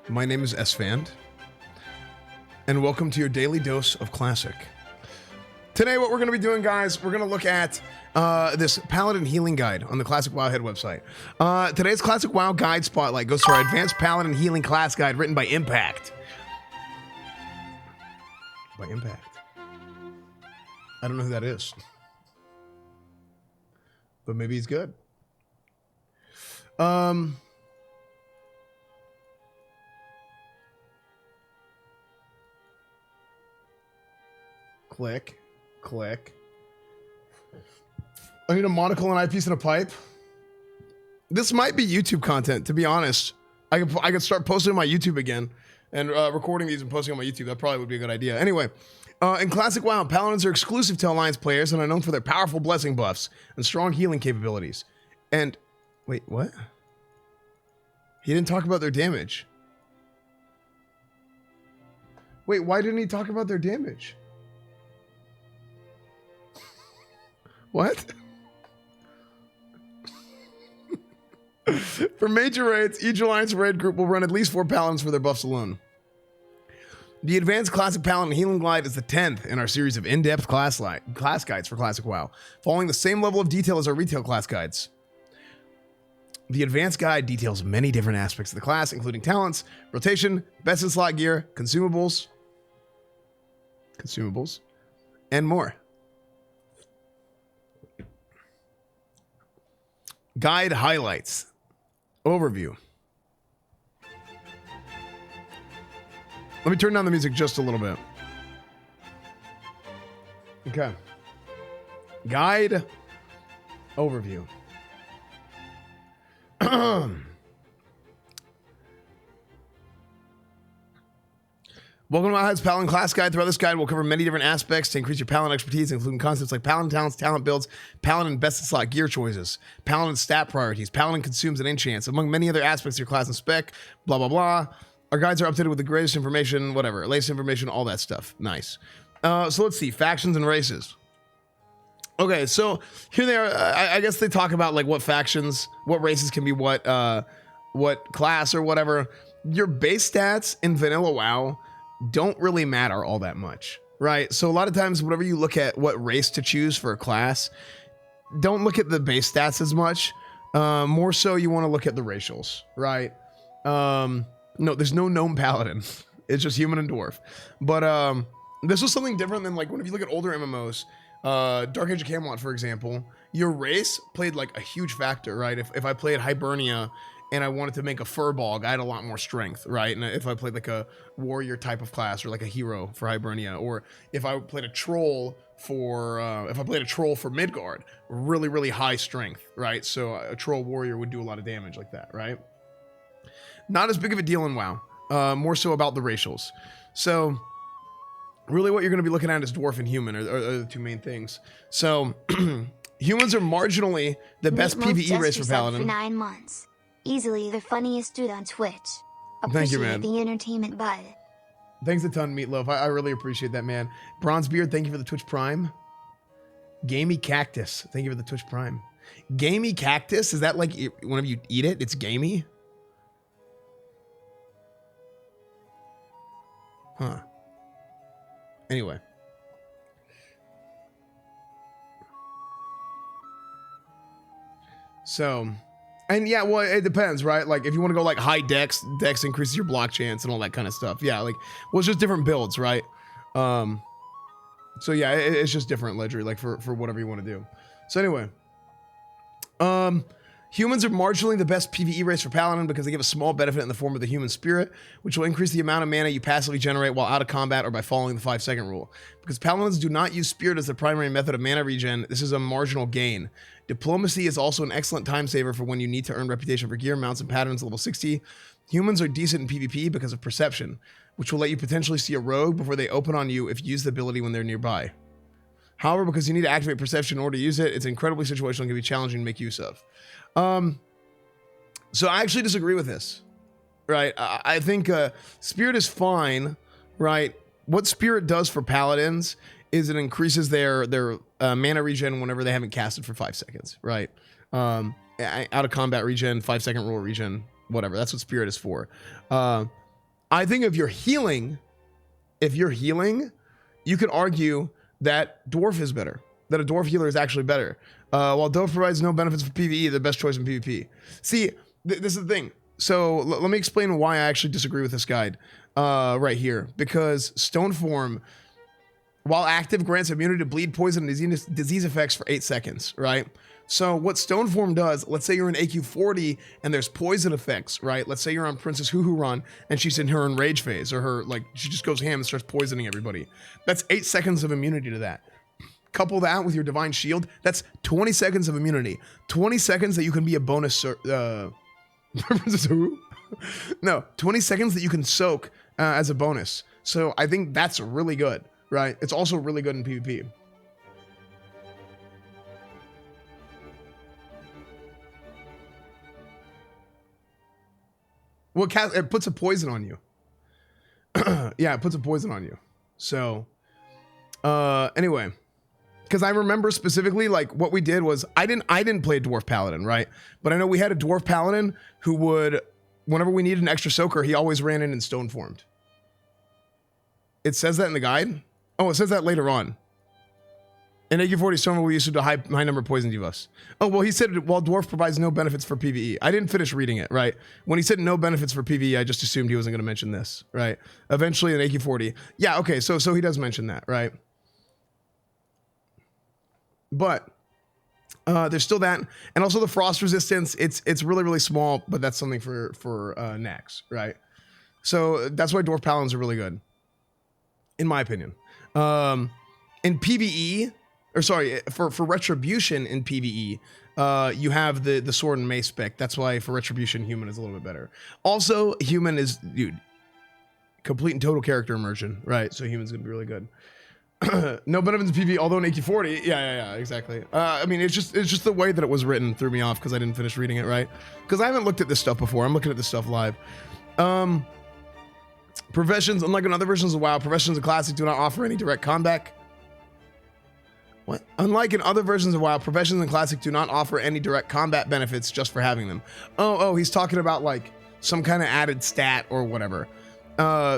My name is Esfand, and welcome to your daily dose of classic. Today, what we're going to be doing, guys, we're going to look at this Paladin healing guide on the Classic WoW Head website. Today's Classic WoW guide spotlight goes to our Advanced Paladin Healing Class Guide written by Impact. By Impact. I don't know who that is, but maybe he's good. Click. I need a monocle, an eyepiece, and a pipe. This might be YouTube content, to be honest. I could start posting on my YouTube again and recording these and posting on my YouTube. That probably would be a good idea. Anyway, in Classic WoW, Paladins are exclusive to Alliance players and are known for their powerful blessing buffs and strong healing capabilities. And, wait, what? He didn't talk about their damage. Wait, why didn't he talk about their damage? What? For major raids, each Alliance raid group will run at least 4 Paladins for their buffs alone. The Advanced Classic Paladin Healing Glide is the 10th in our series of in-depth class guides for Classic WoW, following the same level of detail as our retail class guides. The Advanced Guide details many different aspects of the class, including talents, rotation, best in slot gear, consumables, and more. Guide highlights. Overview. Let me turn down the music just a little bit. Okay. Guide overview. Welcome to WoW Head's Paladin Class Guide. Throughout this guide, we'll cover many different aspects to increase your Paladin expertise, including concepts like Paladin talents, talent builds, Paladin best-in-slot gear choices, Paladin stat priorities, Paladin consumes and enchants, among many other aspects of your class and spec, blah, blah, blah. Our guides are updated with the greatest information, whatever, latest information, all that stuff. Nice. So let's see, factions and races. Okay, so here they are. I guess they talk about like what factions, what races can be what class or whatever. Your base stats in vanilla WoW don't really matter all that much, right? So a lot of times, whenever you look at what race to choose for a class, don't look at the base stats as much. More so, you want to look at the racials, right? No, there's no gnome paladin. It's just human and dwarf. But this was something different than like when if you look at older MMOs, Dark Age of Camelot, for example, your race played like a huge factor, right? If I played Hibernia and I wanted to make a furball, I had a lot more strength, right? And if I played like a warrior type of class or like a hero for Hibernia, or if I played a troll for Midgard, really, really high strength, right? So a troll warrior would do a lot of damage like that, right? Not as big of a deal in WoW, more so about the racials. So really what you're gonna be looking at is dwarf and human are the two main things. So humans are marginally the best PvE race for Paladin. For 9 months. Easily the funniest dude on Twitch. Thank you, man. Appreciate the entertainment, bud. Thanks a ton, Meatloaf. I really appreciate that, man. Bronzebeard, thank you for the Twitch Prime. Gamey Cactus, thank you for the Twitch Prime. Gamey Cactus, is that like whenever you eat it, it's gamey? Huh. Anyway. So... And yeah, well, it depends, right? Like if you want to go like high dex increases your block chance and all that kind of stuff. Yeah, like, well, it's just different builds, right? So yeah, it's just different, Ledger, like for whatever you want to do. So anyway, humans are marginally the best PvE race for Paladin because they give a small benefit in the form of the human spirit, which will increase the amount of mana you passively generate while out of combat or by following the 5-second rule. Because Paladins do not use spirit as their primary method of mana regen, this is a marginal gain. Diplomacy is also an excellent time saver for when you need to earn reputation for gear, mounts, and patterns level 60. Humans are decent in PvP because of perception, which will let you potentially see a rogue before they open on you if you use the ability when they're nearby. However, because you need to activate perception in order to use it, it's incredibly situational and can be challenging to make use of. So I actually disagree with this, right? I think Spirit is fine, right? What Spirit does for Paladins is it increases their mana regen whenever they haven't casted for 5 seconds, right? Out of combat regen, 5-second rule regen, whatever. That's what spirit is for. I think if you're healing, you could argue that dwarf is better. That a dwarf healer is actually better. While dwarf provides no benefits for PvE, the best choice in PvP. See, this is the thing. So let me explain why I actually disagree with this guide right here. Because Stone Form, while active, grants immunity to bleed, poison, and disease effects for 8 seconds, right? So what Stone Form does, let's say you're in AQ 40 and there's poison effects, right? Let's say you're on Princess Hoo Run and she's in her enrage phase, or her, like, she just goes ham and starts poisoning everybody. That's 8 seconds of immunity to that. Couple that with your Divine Shield, that's 20 seconds of immunity. 20 seconds that you can be a bonus, Princess Hoo? No, 20 seconds that you can soak as a bonus. So I think that's really good, right? It's also really good in PvP. Well, it puts a poison on you. Yeah, it puts a poison on you. So, anyway, because I remember specifically, like, what we did was I didn't play Dwarf Paladin, right? But I know we had a Dwarf Paladin who would, whenever we needed an extra soaker, he always ran in and stone formed. It says that in the guide. Oh, it says that later on. In AQ40 Stone, we used to do high number poison debuffs. Oh, well, he said, while dwarf provides no benefits for PvE. I didn't finish reading it, right? When he said no benefits for PvE, I just assumed he wasn't going to mention this, right? Eventually in AQ40. Yeah, okay, so he does mention that, right? But there's still that. And also the frost resistance, it's really, really small, but that's something for Nax, right? So that's why Dwarf Paladins are really good, in my opinion. In PvE, or sorry, for Retribution in PvE, you have the sword and mace spec. That's why for Retribution, Human is a little bit better. Also, Human is, dude, complete and total character immersion, right? So Human's gonna be really good. No benefits in PvE, although in AQ40, yeah, exactly. I mean, it's just the way that it was written threw me off because I didn't finish reading it, right? Because I haven't looked at this stuff before. I'm looking at this stuff live. Professions, unlike in other versions of WoW, professions in Classic do not offer any direct combat. What? Unlike in other versions of WoW, professions in Classic do not offer any direct combat benefits just for having them. Oh, he's talking about like some kind of added stat or whatever,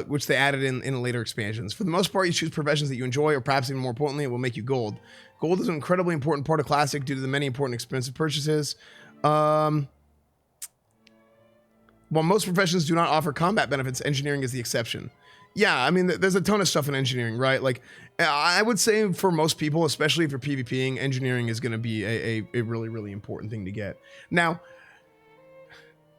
which they added in later expansions. For the most part, you choose professions that you enjoy, or perhaps even more importantly, it will make you gold. Gold is an incredibly important part of Classic due to the many important expensive purchases. While most professions do not offer combat benefits, engineering is the exception. Yeah, I mean, there's a ton of stuff in engineering, right? Like, I would say for most people, especially if you're PvPing, engineering is going to be a really, really important thing to get. Now,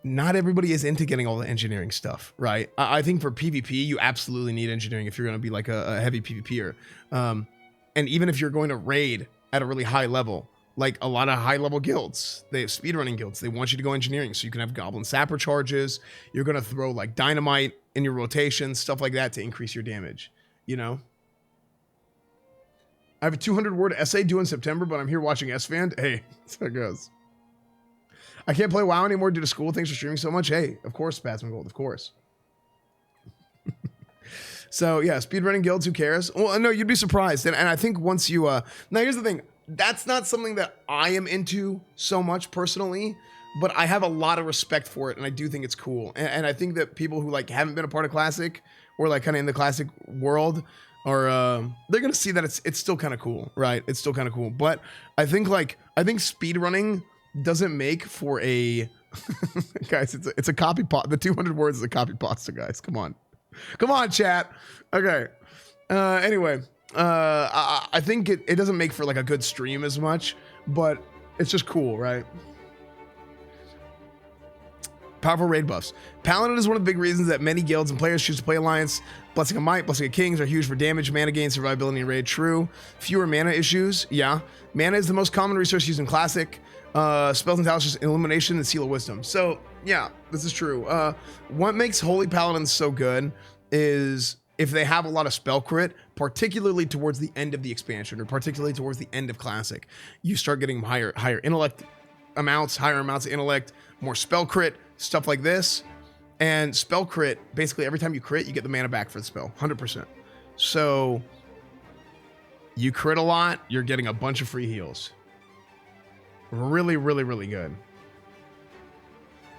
not everybody is into getting all the engineering stuff, right? I think for PvP, you absolutely need engineering if you're going to be like a heavy PvPer. And even if you're going to raid at a really high level, like a lot of high level guilds, they have speedrunning guilds. They want you to go engineering so you can have goblin sapper charges. You're going to throw like dynamite in your rotation, stuff like that to increase your damage, you know? I have a 200-word essay due in September, but I'm here watching Esfand. Hey, that's how it goes. I can't play WoW anymore due to school. Thanks for streaming so much. Hey, of course, Spatsman Gold, of course. So yeah, speedrunning guilds, who cares? Well, no, you'd be surprised. And I think once you, now here's the thing. That's not something that I am into so much personally, but I have a lot of respect for it, and I do think it's cool. And I think that people who like haven't been a part of Classic, or like kind of in the Classic world, are they're gonna see that it's still kind of cool, right? It's still kind of cool. But I think speedrunning doesn't make for a guys. It's a copy pasta. The 200 words is a copy pasta, guys. Come on, chat. Okay. Anyway. I think it doesn't make for like a good stream as much, but it's just cool, right? Powerful raid buffs. Paladin is one of the big reasons that many guilds and players choose to play Alliance. Blessing of Might, Blessing of Kings are huge for damage, mana gain, survivability, and raid. True. Fewer mana issues. Yeah. Mana is the most common resource used in Classic. Spells and talents, Illumination and Seal of Wisdom. So yeah, this is true. What makes Holy Paladins so good is if they have a lot of spell crit, particularly towards the end of the expansion, or particularly towards the end of Classic, you start getting higher intellect amounts, higher amounts of intellect, more spell crit, stuff like this. And spell crit, basically every time you crit, you get the mana back for the spell, 100%. So you crit a lot, you're getting a bunch of free heals. Really, really, really good.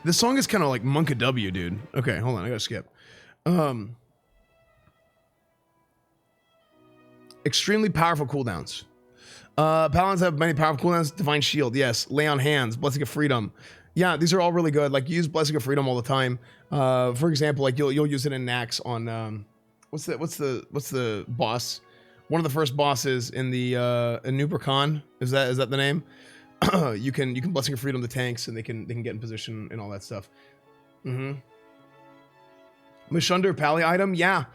This song is kind of like Monka W, dude. Okay, hold on, I gotta skip. Extremely powerful cooldowns. Paladins have many powerful cooldowns. Divine Shield, yes. Lay on Hands, Blessing of Freedom. Yeah, these are all really good. Like, use Blessing of Freedom all the time. For example, like you'll use it in Nax on what's the boss? One of the first bosses in the Nubricon. Is that the name? you can Blessing of Freedom the tanks, and they can get in position and all that stuff. Mashunder Pally item, yeah.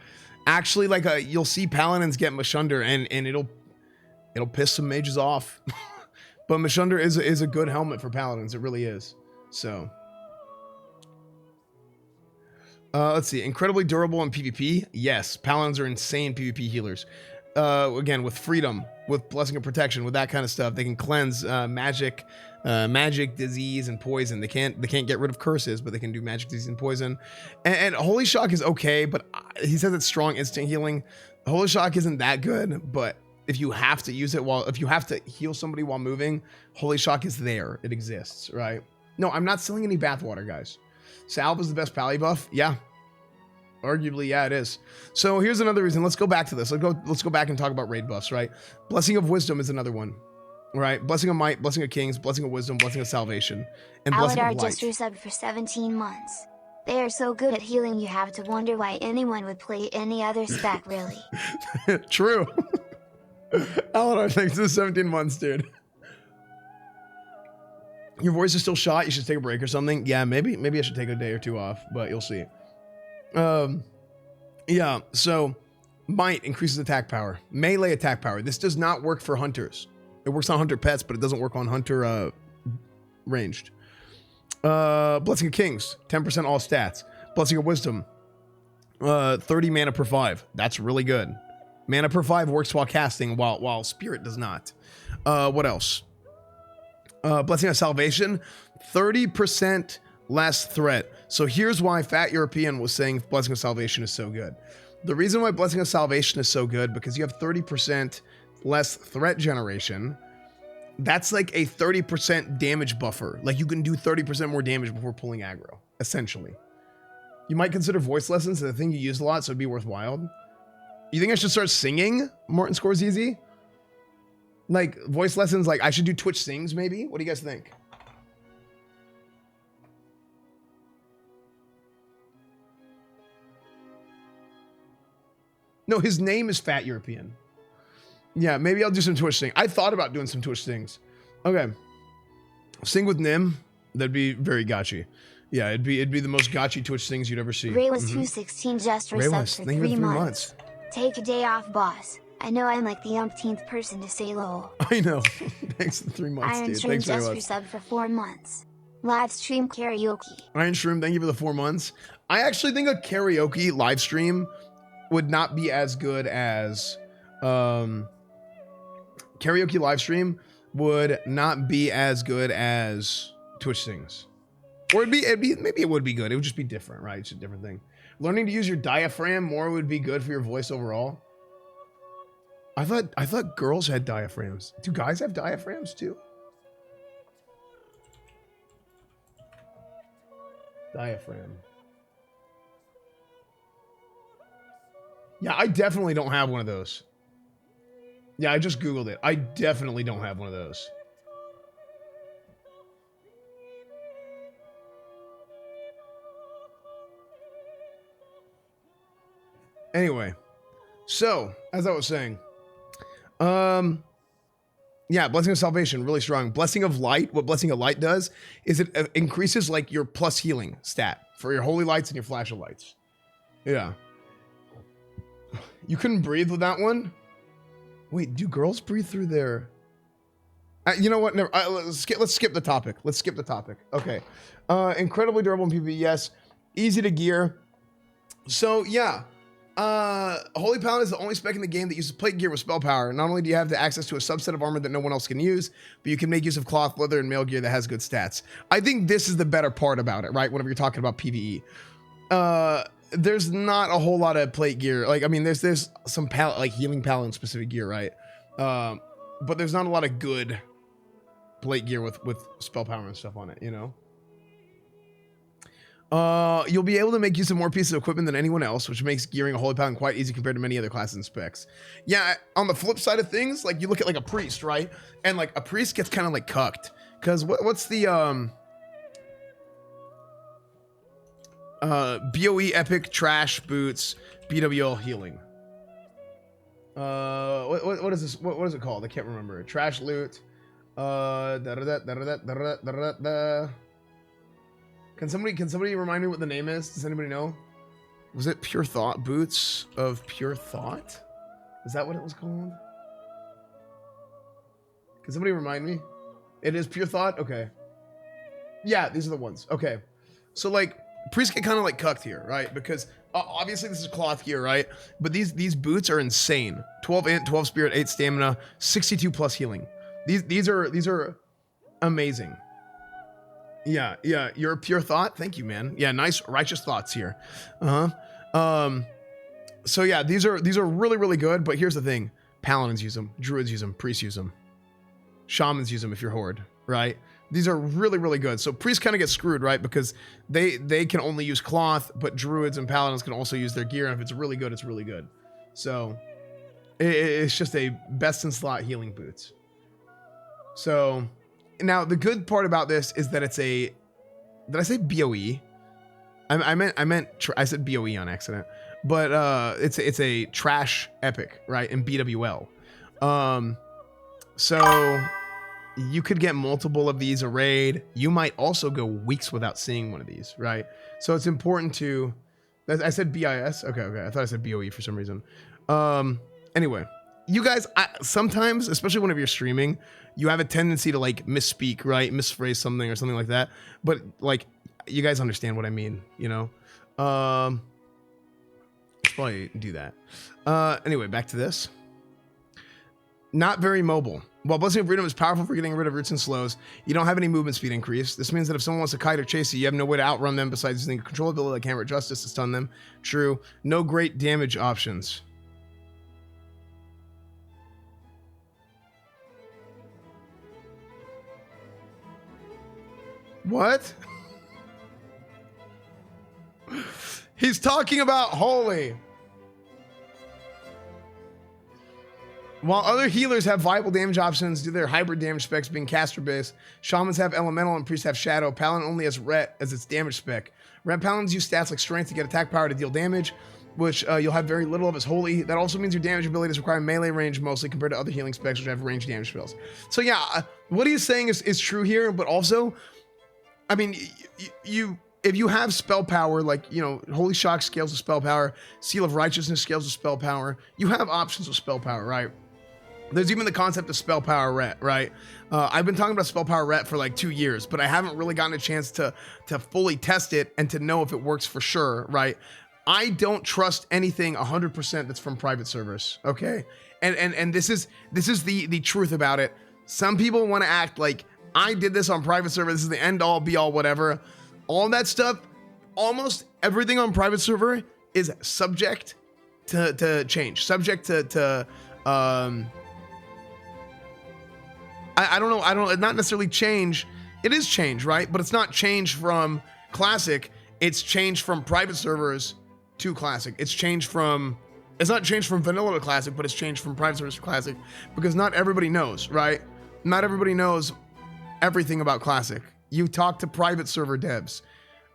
Actually, like you'll see Paladins get Mashunder, and it'll piss some mages off. But Mashunder is a good helmet for Paladins. It really is. So let's see. Incredibly durable in PvP. Yes, Paladins are insane PvP healers. Again, with freedom, with blessing of protection, with that kind of stuff, they can cleanse magic, disease, and poison. They can't get rid of curses, but they can do magic, disease, and poison. And Holy Shock is okay, but he says it's strong instant healing. Holy Shock isn't that good, but if you have to use it if you have to heal somebody while moving, Holy Shock is there. It exists, right? No, I'm not selling any bathwater, guys. Salve is the best pally buff. Yeah. Arguably, yeah, it is. So here's another reason. Let's go back to this. Let's go back and talk about raid buffs, right? Blessing of Wisdom is another one, right? Blessing of Might, Blessing of Kings, Blessing of Wisdom, Blessing of Salvation, and Blessing of Light. Just resubbed for 17 months. They are so good at healing, you have to wonder why anyone would play any other spec, really. True. Aladar, thanks for the 17 months, dude. Your voice is still shot. You should take a break or something. Yeah, maybe I should take a day or two off, but you'll see. Yeah, so Might increases attack power. Melee attack power. This does not work for hunters. It works on hunter pets, but it doesn't work on hunter ranged. Blessing of Kings, 10% all stats. Blessing of Wisdom, 30 mana per 5. That's really good. Mana per 5 works while casting, while Spirit does not. What else? Blessing of Salvation, 30% less threat. So here's why Fat European was saying Blessing of Salvation is so good. The reason why Blessing of Salvation is so good, because you have 30% less threat generation. That's like a 30% damage buffer. Like, you can do 30% more damage before pulling aggro, essentially. You might consider voice lessons the thing you use a lot, so it'd be worthwhile. You think I should start singing Martin Scorsese? Like, voice lessons, like I should do Twitch sings maybe? What do you guys think? No, his name is Fat European. Yeah, maybe I'll do some Twitch sing. I thought about doing some Twitch things. Okay. Sing with Nim. That'd be very gotchy. Yeah, it'd be the most gotchy Twitch things you'd ever see. Ray was 216 just for subs for 3 months. Take a day off, boss. I know I'm like the umpteenth person to say lol. I know. Thanks for 3 months, Iron dude. Stream Thanks very just much. for sub for 4 months. Live stream karaoke. Iron Shroom, thank you for the 4 months. I actually think a karaoke live stream would not be as good as karaoke live stream would not be as good as Twitch sings. Or it'd be maybe it would be good. It would just be different, right? It's a different thing. Learning to use your diaphragm more would be good for your voice overall. I thought girls had diaphragms. Do guys have diaphragms too? Diaphragm. Yeah, I definitely don't have one of those. Yeah, I just Googled it. I definitely don't have one of those. Anyway, so as I was saying, yeah, Blessing of Salvation, really strong. Blessing of Light, what Blessing of Light does is it increases like your plus healing stat for your Holy Lights and your Flash of Lights. Yeah. You couldn't breathe with that one? Wait, do girls breathe through their... you know what? Never, let's skip the topic. Let's skip the topic. Okay. Incredibly durable in PvP, yes. Easy to gear. So, yeah. Holy Paladin is the only spec in the game that uses plate gear with spell power. Not only do you have the access to a subset of armor that no one else can use, but you can make use of cloth, leather, and mail gear that has good stats. I think this is the better part about it, right? Whenever you're talking about PvE. There's not a whole lot of plate gear. Like, I mean, there's some like healing paladin specific gear, right? But there's not a lot of good plate gear with spell power and stuff on it, you know? You'll be able to make use of more pieces of equipment than anyone else, which makes gearing a holy paladin quite easy compared to many other classes and specs. Yeah, on the flip side of things, like you look at like a priest, right? And like a priest gets kind of like cucked. Because what's the BOE epic trash boots BWL healing? What is this? What is it called? I can't remember. Trash loot. Can somebody remind me what the name is? Does anybody know? Was it Pure Thought? Boots of Pure Thought? Is that what it was called? Can somebody remind me? It is Pure Thought? Okay. Yeah, these are the ones. Okay. So like priests get kind of like cucked here, right? Because obviously this is cloth gear, right? But these boots are insane. 12 int, 12 spirit, 8 stamina, 62 plus healing. These are amazing. Yeah, you're a Pure Thought. Thank you, man. Yeah, nice righteous thoughts here. So yeah, these are really, really good, but here's the thing. Paladins use them, druids use them, priests use them. Shamans use them if you're horde, right? These are really, really good. So priests kind of get screwed, right? Because they can only use cloth, but druids and paladins can also use their gear, and if it's really good, it's really good. So it's just a best in slot healing boots. So now the good part about this is that it's a, did I say BOE? I said BOE on accident, but it's a trash epic, right? In BWL. So you could get multiple of these a raid. You might also go weeks without seeing one of these, right? So it's important to, I said BIS. Okay. I thought I said BOE for some reason. Anyway, you guys, sometimes, especially whenever you're streaming, you have a tendency to like misspeak, right? Misphrase something or something like that. But like, you guys understand what I mean, you know? Let's probably do that. Anyway, back to this. Not very mobile. While Blessing of Freedom is powerful for getting rid of roots and slows, you don't have any movement speed increase. This means that if someone wants to kite or chase you have no way to outrun them besides using a control ability like Hammer Justice to stun them. True. No great damage options. What? He's talking about holy. While other healers have viable damage options due to their hybrid damage specs being caster based, shamans have elemental and priests have shadow. Paladin only has ret as its damage spec. Ret paladins use stats like strength to get attack power to deal damage, which you'll have very little of as holy. That also means your damage abilities require melee range mostly compared to other healing specs which have range damage spells. So yeah, what he's saying is true here, but also, I mean, if you have spell power, like, you know, Holy Shock scales with spell power, Seal of Righteousness scales with spell power, you have options with spell power, right? There's even the concept of spell power ret, right? I've been talking about spell power ret for like 2 years, but I haven't really gotten a chance to fully test it and to know if it works for sure, right? I don't trust anything 100% that's from private servers, okay? And this is the truth about it. Some people want to act like I did this on private server. This is the end all be all whatever. All that stuff, almost everything on private server is subject to change, subject to I don't know, not necessarily change. It is change, right? But it's not change from classic. It's change from private servers to classic. It's not change from vanilla to classic, but it's change from private servers to classic because not everybody knows, right? Not everybody knows everything about classic. You talk to private server devs.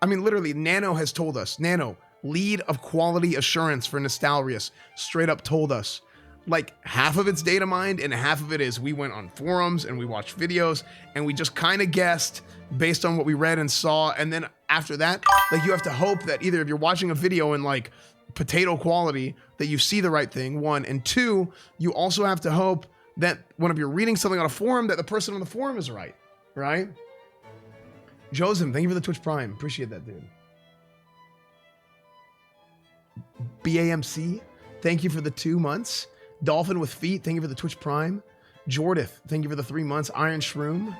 I mean, literally, Nano has told us. Nano, lead of quality assurance for Nostalrius, straight up told us. Like half of it's data mined and half of it is we went on forums and we watched videos and we just kind of guessed based on what we read and saw. And then after that, like you have to hope that either if you're watching a video in like potato quality that you see the right thing, one, and two, you also have to hope that when you're reading something on a forum that the person on the forum is right? Joseph, thank you for the Twitch Prime. Appreciate that, dude. BAMC, thank you for the 2 months. Dolphin with Feet, thank you for the Twitch Prime. Jordith, thank you for the 3 months. Iron Shroom,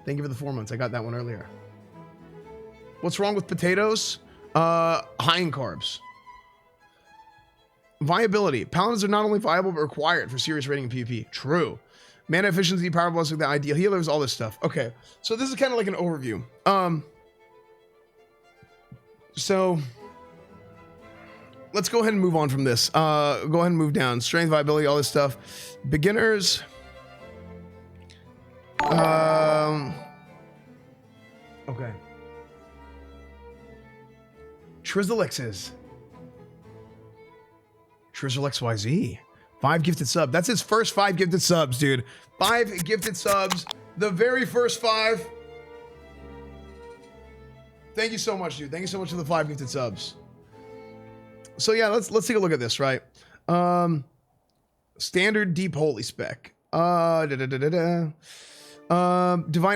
thank you for the 4 months. I got that one earlier. What's wrong with potatoes? High in carbs. Viability. Paladins are not only viable, but required for serious raiding in PvP. True. Mana efficiency, power blessing, the ideal healers, all this stuff. Okay, so this is kind of like an overview. So let's go ahead and move on from this. Go ahead and move down. Strength, viability, all this stuff. Beginners. Okay. Trizzle XYZ. 5 gifted sub. That's his first 5 gifted subs, dude. 5 gifted subs. The very first 5. Thank you so much, dude. Thank you so much for the 5 gifted subs. So yeah, let's take a look at this, right? Standard deep holy spec. Divine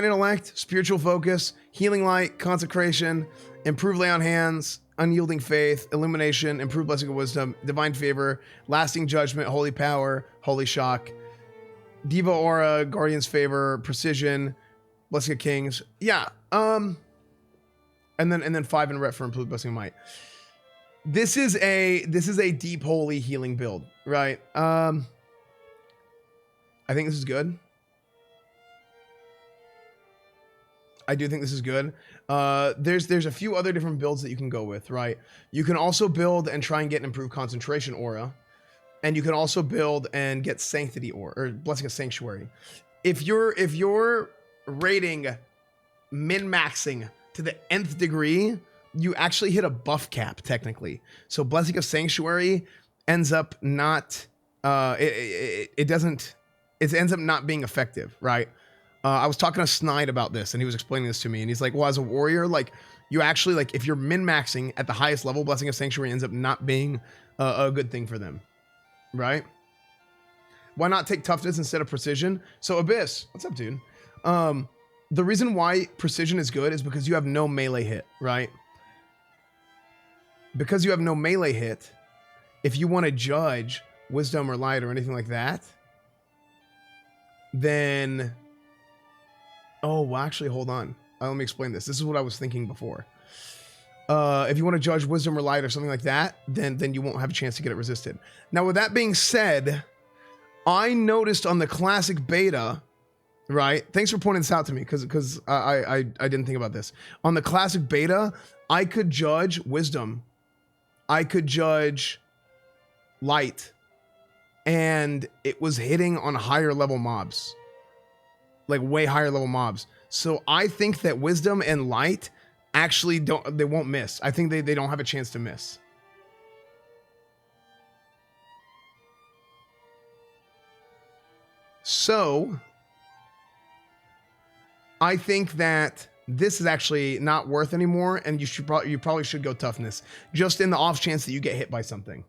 intellect, spiritual focus, healing light, consecration, improved lay on hands, unyielding faith, illumination, improved blessing of wisdom, divine favor, lasting judgment, holy power, holy shock, diva aura, guardian's favor, precision, blessing of kings. Yeah. And then 5 in rep for improved blessing of might. This is a deep holy healing build, right? I think this is good. I do think this is good. There's a few other different builds that you can go with, right? You can also build and try and get an improved concentration aura. And you can also build and get sanctity aura, or blessing of sanctuary. If you're rating min-maxing to the nth degree, you actually hit a buff cap technically. So blessing of sanctuary ends up not it ends up not being effective, right? I was talking to Snide about this, and he was explaining this to me, and he's like, well, as a warrior, like, you actually, like, if you're min-maxing at the highest level, blessing of sanctuary ends up not being a good thing for them, right? Why not take toughness instead of precision? So Abyss, what's up, dude? The reason why precision is good is because you have no melee hit, right? Because you have no melee hit, if you want to judge wisdom or light or anything like that, then... Oh, well, actually, hold on. Let me explain this. This is what I was thinking before. If you want to judge wisdom or light or something like that, then you won't have a chance to get it resisted. Now, with that being said, I noticed on the classic beta, right? Thanks for pointing this out to me, because I didn't think about this. On the classic beta, I could judge wisdom. I could judge light. And it was hitting on higher level mobs. Like way higher level mobs. So I think that wisdom and light actually they won't miss. I think they don't have a chance to miss. So I think that this is actually not worth anymore, and you probably should go toughness, just in the off chance that you get hit by something.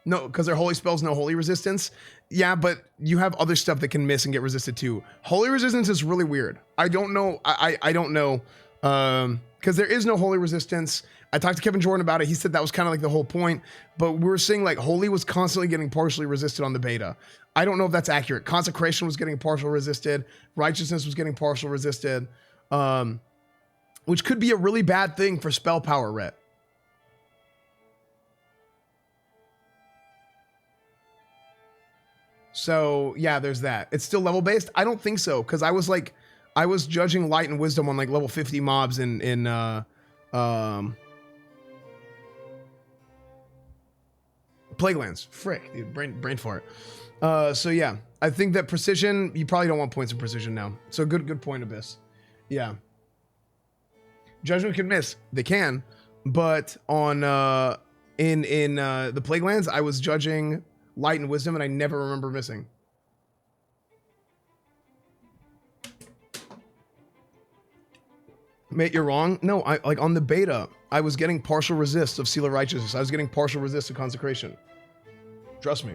No, because their holy spells no holy resistance. Yeah, but you have other stuff that can miss and get resisted too. Holy resistance is really weird. I don't know. I don't know. Because there is no holy resistance. I talked to Kevin Jordan about it. He said that was kind of like the whole point. But we were seeing like holy was constantly getting partially resisted on the beta. I don't know if that's accurate. Consecration was getting partial resisted. Righteousness was getting partial resisted. Which could be a really bad thing for spell power ret. So yeah, there's that. It's still level based. I don't think so, because I was judging light and wisdom on like level 50 mobs in Plaguelands. Frick, dude, brain fart. So yeah, I think that precision, you probably don't want points of precision now. So good point, Abyss. Yeah. Judgment can miss. They can, but on in the Plaguelands, I was judging light and wisdom, and I never remember missing. Mate, you're wrong. No, I like on the beta, I was getting partial resist of Seal of Righteousness. I was getting partial resist of Consecration. Trust me.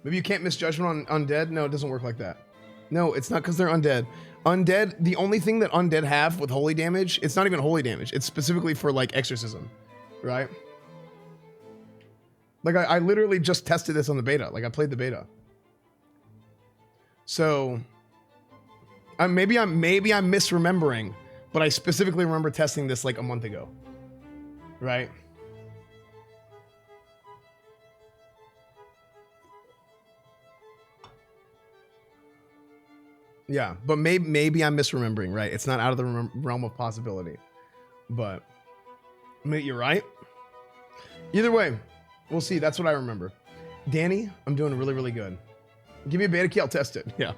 Maybe you can't miss judgment on undead? No, it doesn't work like that. No, it's not because they're undead. Undead, the only thing that undead have with holy damage, it's not even holy damage. It's specifically for like exorcism, right? Like I literally just tested this on the beta. Like I played the beta. So maybe I'm misremembering, but I specifically remember testing this like a month ago. Right? Yeah, but maybe I'm misremembering, right? It's not out of the realm of possibility. But you're right. Either way, we'll see. That's what I remember. Danny, I'm doing really, really good. Give me a beta key, I'll test it. Yeah.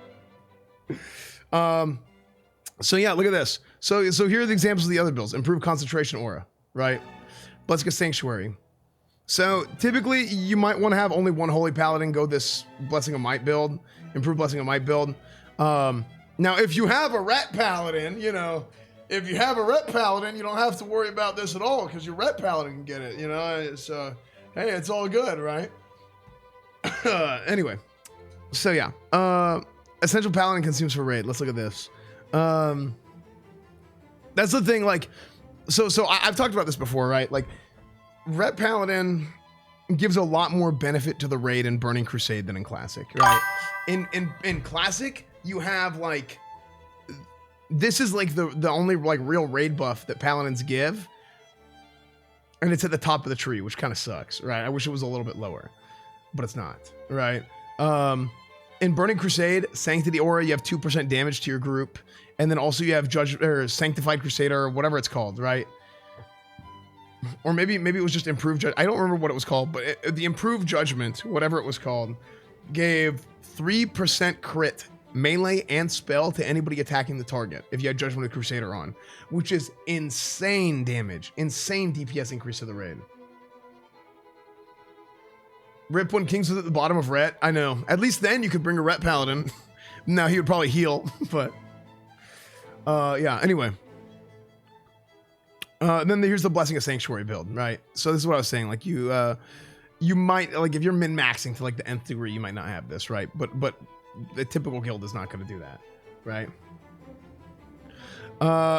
So yeah, look at this. So here are the examples of the other builds. Improved concentration aura, right? Blessing of Sanctuary. So typically you might want to have only one Holy Paladin go this Blessing of Might build, improved Blessing of Might build. Now if you have a Ret Paladin, you know, if you have a Ret Paladin, you don't have to worry about this at all because your Ret Paladin can get it, you know? It's, hey, it's all good, right? Anyway, so yeah, Essential Paladin consumes for raid. Let's look at this. That's the thing, like, so I've talked about this before, right? Like, Ret Paladin gives a lot more benefit to the raid in Burning Crusade than in Classic, right? In Classic, you have like, this is like the only like real raid buff that Paladins give, and it's at the top of the tree, which kind of sucks, right? I wish it was a little bit lower, but it's not, right? In Burning Crusade, Sanctity Aura, you have 2% damage to your group, and then also you have Sanctified Crusader, or whatever it's called, right? Or maybe it was just Improved Judgment. I don't remember what it was called, but the Improved Judgment, whatever it was called, gave 3% crit, melee, and spell to anybody attacking the target if you had Judgment of Crusader on, which is insane damage, insane DPS increase to the raid. Rip when Kings was at the bottom of Ret. I know. At least then you could bring a Ret Paladin. Now he would probably heal, but yeah, anyway. Then here's the Blessing of Sanctuary build, right? So this is what I was saying. Like you might, like if you're min-maxing to like the nth degree, you might not have this, right? But the typical guild is not going to do that, right?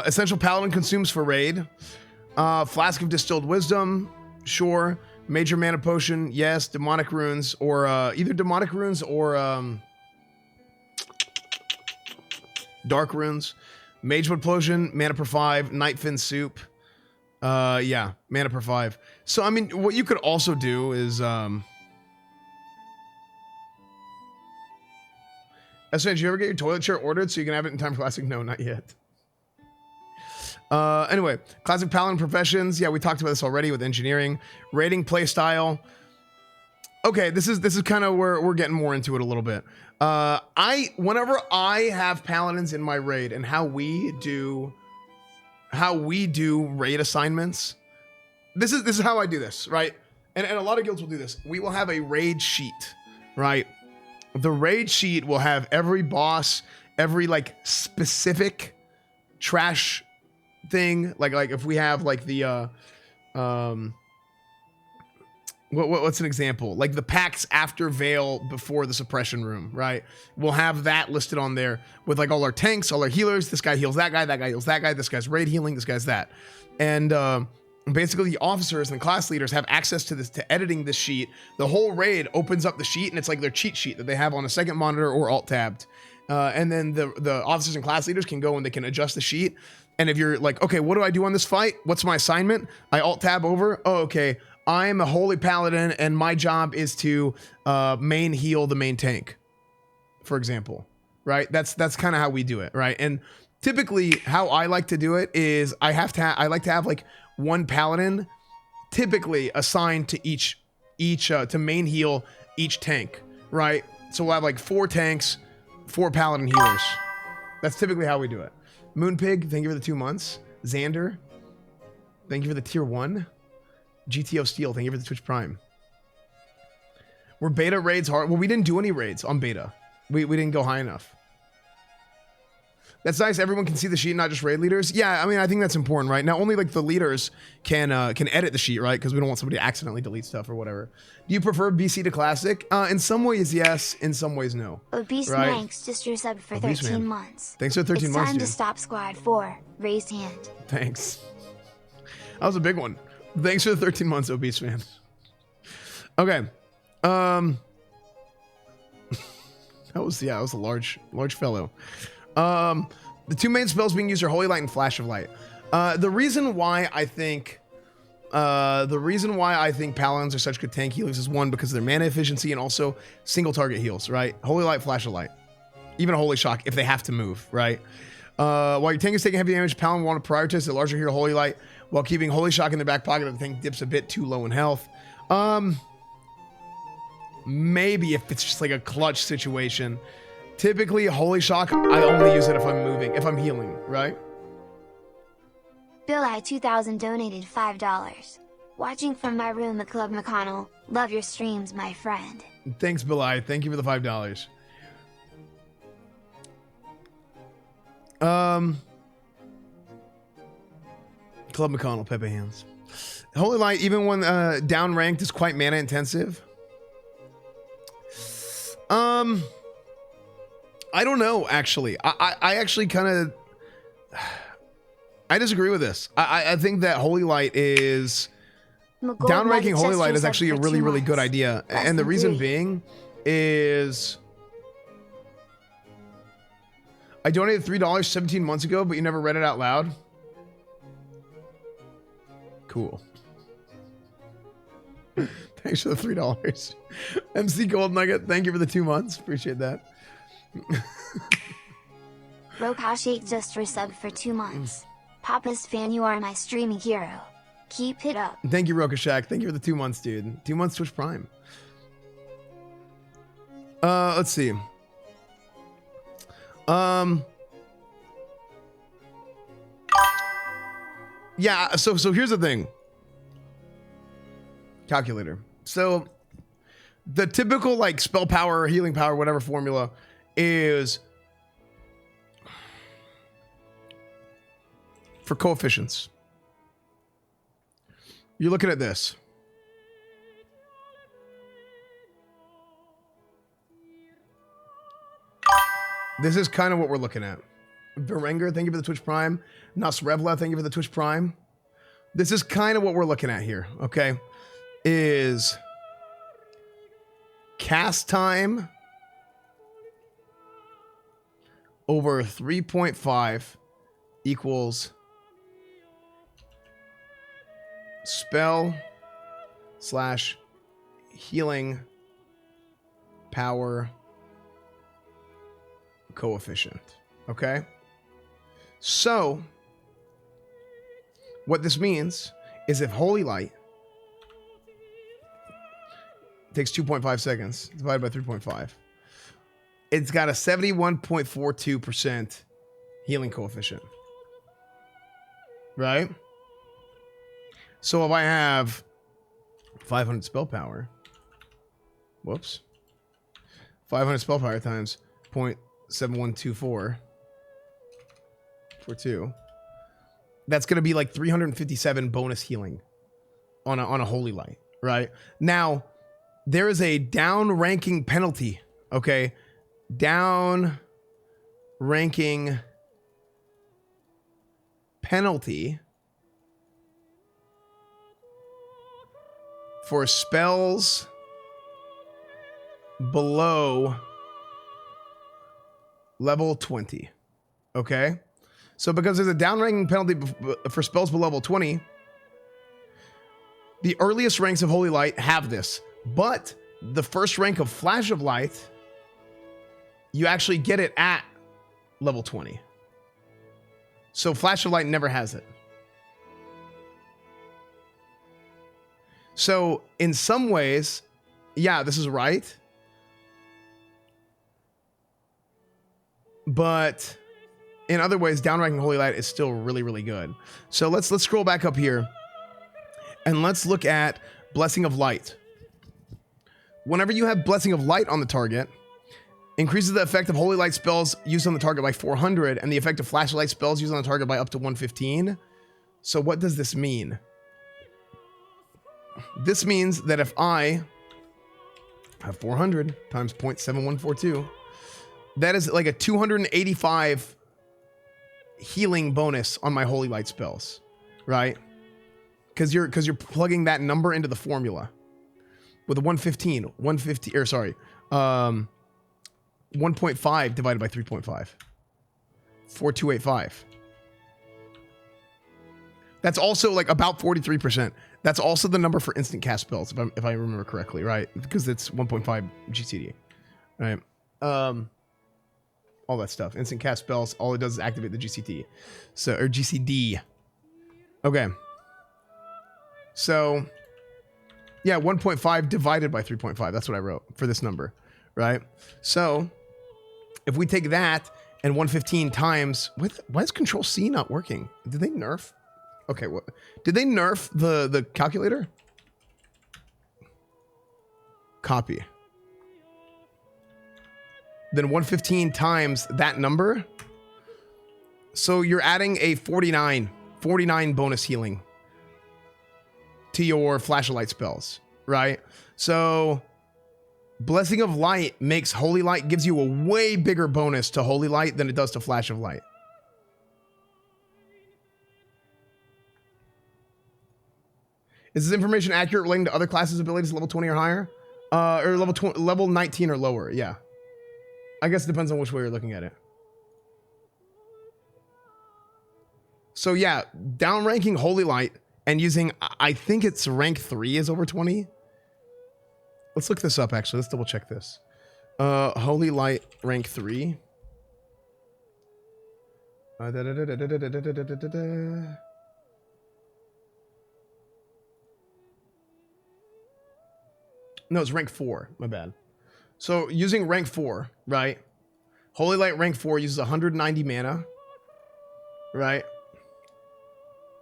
Essential Paladin consumes for raid. Flask of Distilled Wisdom, sure. Major Mana Potion, yes. Demonic Runes, or either Demonic Runes or Dark Runes. Magewood Potion, Mana per 5. Nightfin Soup. Yeah, Mana per 5. So, I mean, what you could also do is... Esfand, did you ever get your toilet chair ordered so you can have it in time for Classic? No, not yet. Anyway, Classic Paladin Professions. Yeah, we talked about this already with engineering. Raiding playstyle. Okay, this is kind of where we're getting more into it a little bit. Whenever I have Paladins in my raid and how we do raid assignments, this is how I do this, right? And a lot of guilds will do this. We will have a raid sheet, right? The raid sheet will have every boss, every like specific trash thing, like if we have like the what's an example, like the pacts after Veil before the suppression room, right? We'll have that listed on there with like all our tanks, all our healers. This guy heals that guy heals that guy, this guy's raid healing, this guy's that. And basically the officers and class leaders have access to this, to editing this sheet. The whole raid opens up the sheet and it's like their cheat sheet that they have on a second monitor or alt tabbed. And then the officers and class leaders can go and they can adjust the sheet. And if you're like, okay, what do I do on this fight? What's my assignment? I alt tab over. Oh, okay. I'm a Holy Paladin and my job is to main heal the main tank, for example, right? That's kind of how we do it, right? And typically how I like to do it is I like to have like one Paladin typically assigned to each to main heal each tank, right? So we'll have like 4 tanks, 4 Paladin healers. That's typically how we do it. Moonpig, thank you for the 2 months. Xander, thank you for the tier 1. GTO Steel, thank you for the Twitch Prime. Were beta raids hard? Well, we didn't do any raids on beta. We didn't go high enough. That's nice. Everyone can see the sheet, not just raid leaders. Yeah, I mean, I think that's important, right? Now, only like the leaders can edit the sheet, right? Because we don't want somebody to accidentally delete stuff or whatever. Do you prefer BC to Classic? In some ways, yes. In some ways, no. Obese right? Manx just resubbed for Obese 13 months. Thanks for 13 months, It's time dude. to stop Squad 4. Raised hand. Thanks. That was a big one. Thanks for the 13 months, Obese Man. Okay. That was a large fellow. The 2 main spells being used are Holy Light and Flash of Light. The reason why I think Paladins are such good tank healers is 1, because of their mana efficiency and also single target heals, right? Holy Light, Flash of Light. even a Holy Shock if they have to move, right? While your tank is taking heavy damage, Paladin will want to prioritize the larger hero Holy Light while keeping Holy Shock in the back pocket if the tank dips a bit too low in health. Maybe if it's just like a clutch situation. Typically, Holy Shock, I only use it if I'm moving, if I'm healing, right? Bill I 2000 donated $5. Watching from my room at Club McConnell. Love your streams, my friend. Thanks, Bill I. Thank you for the $5. Club McConnell, Pepe Hands. Holy Light, even when down ranked, is quite mana intensive. I don't know, actually. I actually kind of... I disagree with this. I think that Holy Light is... Downranking Holy Light is actually a really, really good idea. And the reason being is... I donated $3 17 months ago, but you never read it out loud. Cool. Thanks for the $3. MC Gold Nugget, thank you for the 2 months. Appreciate that. Rokash8 just resubbed for 2 months. Papa's fan, you are my streaming hero. Keep it up. Thank you, Rokashak. Thank you for the 2 months, dude. 2 months Twitch Prime. Let's see. Yeah, so here's the thing. Calculator. So the typical like spell power, healing power, whatever formula is for coefficients. You're looking at this. This is kind of what we're looking at. Berenger, thank you for the Twitch Prime. Nasrevla, thank you for the Twitch Prime. This is kind of what we're looking at here, okay? Is cast time over 3.5 equals spell / healing power coefficient. Okay? So, what this means is if Holy Light takes 2.5 seconds divided by 3.5, it's got a 71.42% healing coefficient. Right? So if I have 500 spell power, whoops, 500 spell power times 0.7124 for 2, that's going to be like 357 bonus healing on a Holy Light, right? Now, there is a down ranking penalty, okay? Down ranking penalty for spells below level 20, okay? So because there's a downranking penalty for spells below level 20, the earliest ranks of Holy Light have this, but the first rank of Flash of Light, you actually get it at level 20. So Flash of Light never has it. So in some ways, yeah, this is right. But in other ways, downranking Holy Light is still really, really good. So let's scroll back up here and let's look at Blessing of Light. Whenever you have Blessing of Light on the target, increases the effect of Holy Light spells used on the target by 400 and the effect of Flash of Light spells used on the target by up to 115. So what does this mean? This means that if I have 400 times 0.7142, that is like a 285 healing bonus on my Holy Light spells, right? Because you're plugging that number into the formula with a 150 or sorry, 1.5 divided by 3.5, 4285. That's also like about 43%. That's also the number for instant cast spells, if I remember correctly, right? Because it's 1.5 GCD, right? all that stuff. Instant cast spells, all it does is activate the GCT. So, or GCD. Okay. So, yeah, 1.5 divided by 3.5. That's what I wrote for this number, right? So, if we take that and 115 times, why is Control C not working? Did they nerf? Okay, what? Did they nerf the calculator? Copy. Then 115 times that number. So you're adding a 49 bonus healing to your Flash of Light spells, right? So Blessing of Light makes Holy Light, gives you a way bigger bonus to Holy Light than it does to Flash of Light. Is this information accurate relating to other classes' abilities level 20 or higher? Or level 19 or lower, yeah. I guess it depends on which way you're looking at it. So yeah, downranking Holy Light and using, I think it's rank 3 is over 20. Let's look this up actually, let's double check this. Holy Light rank 3. No, it's rank 4, my bad. So using rank 4, right? Holy Light rank 4 uses 190 mana, right?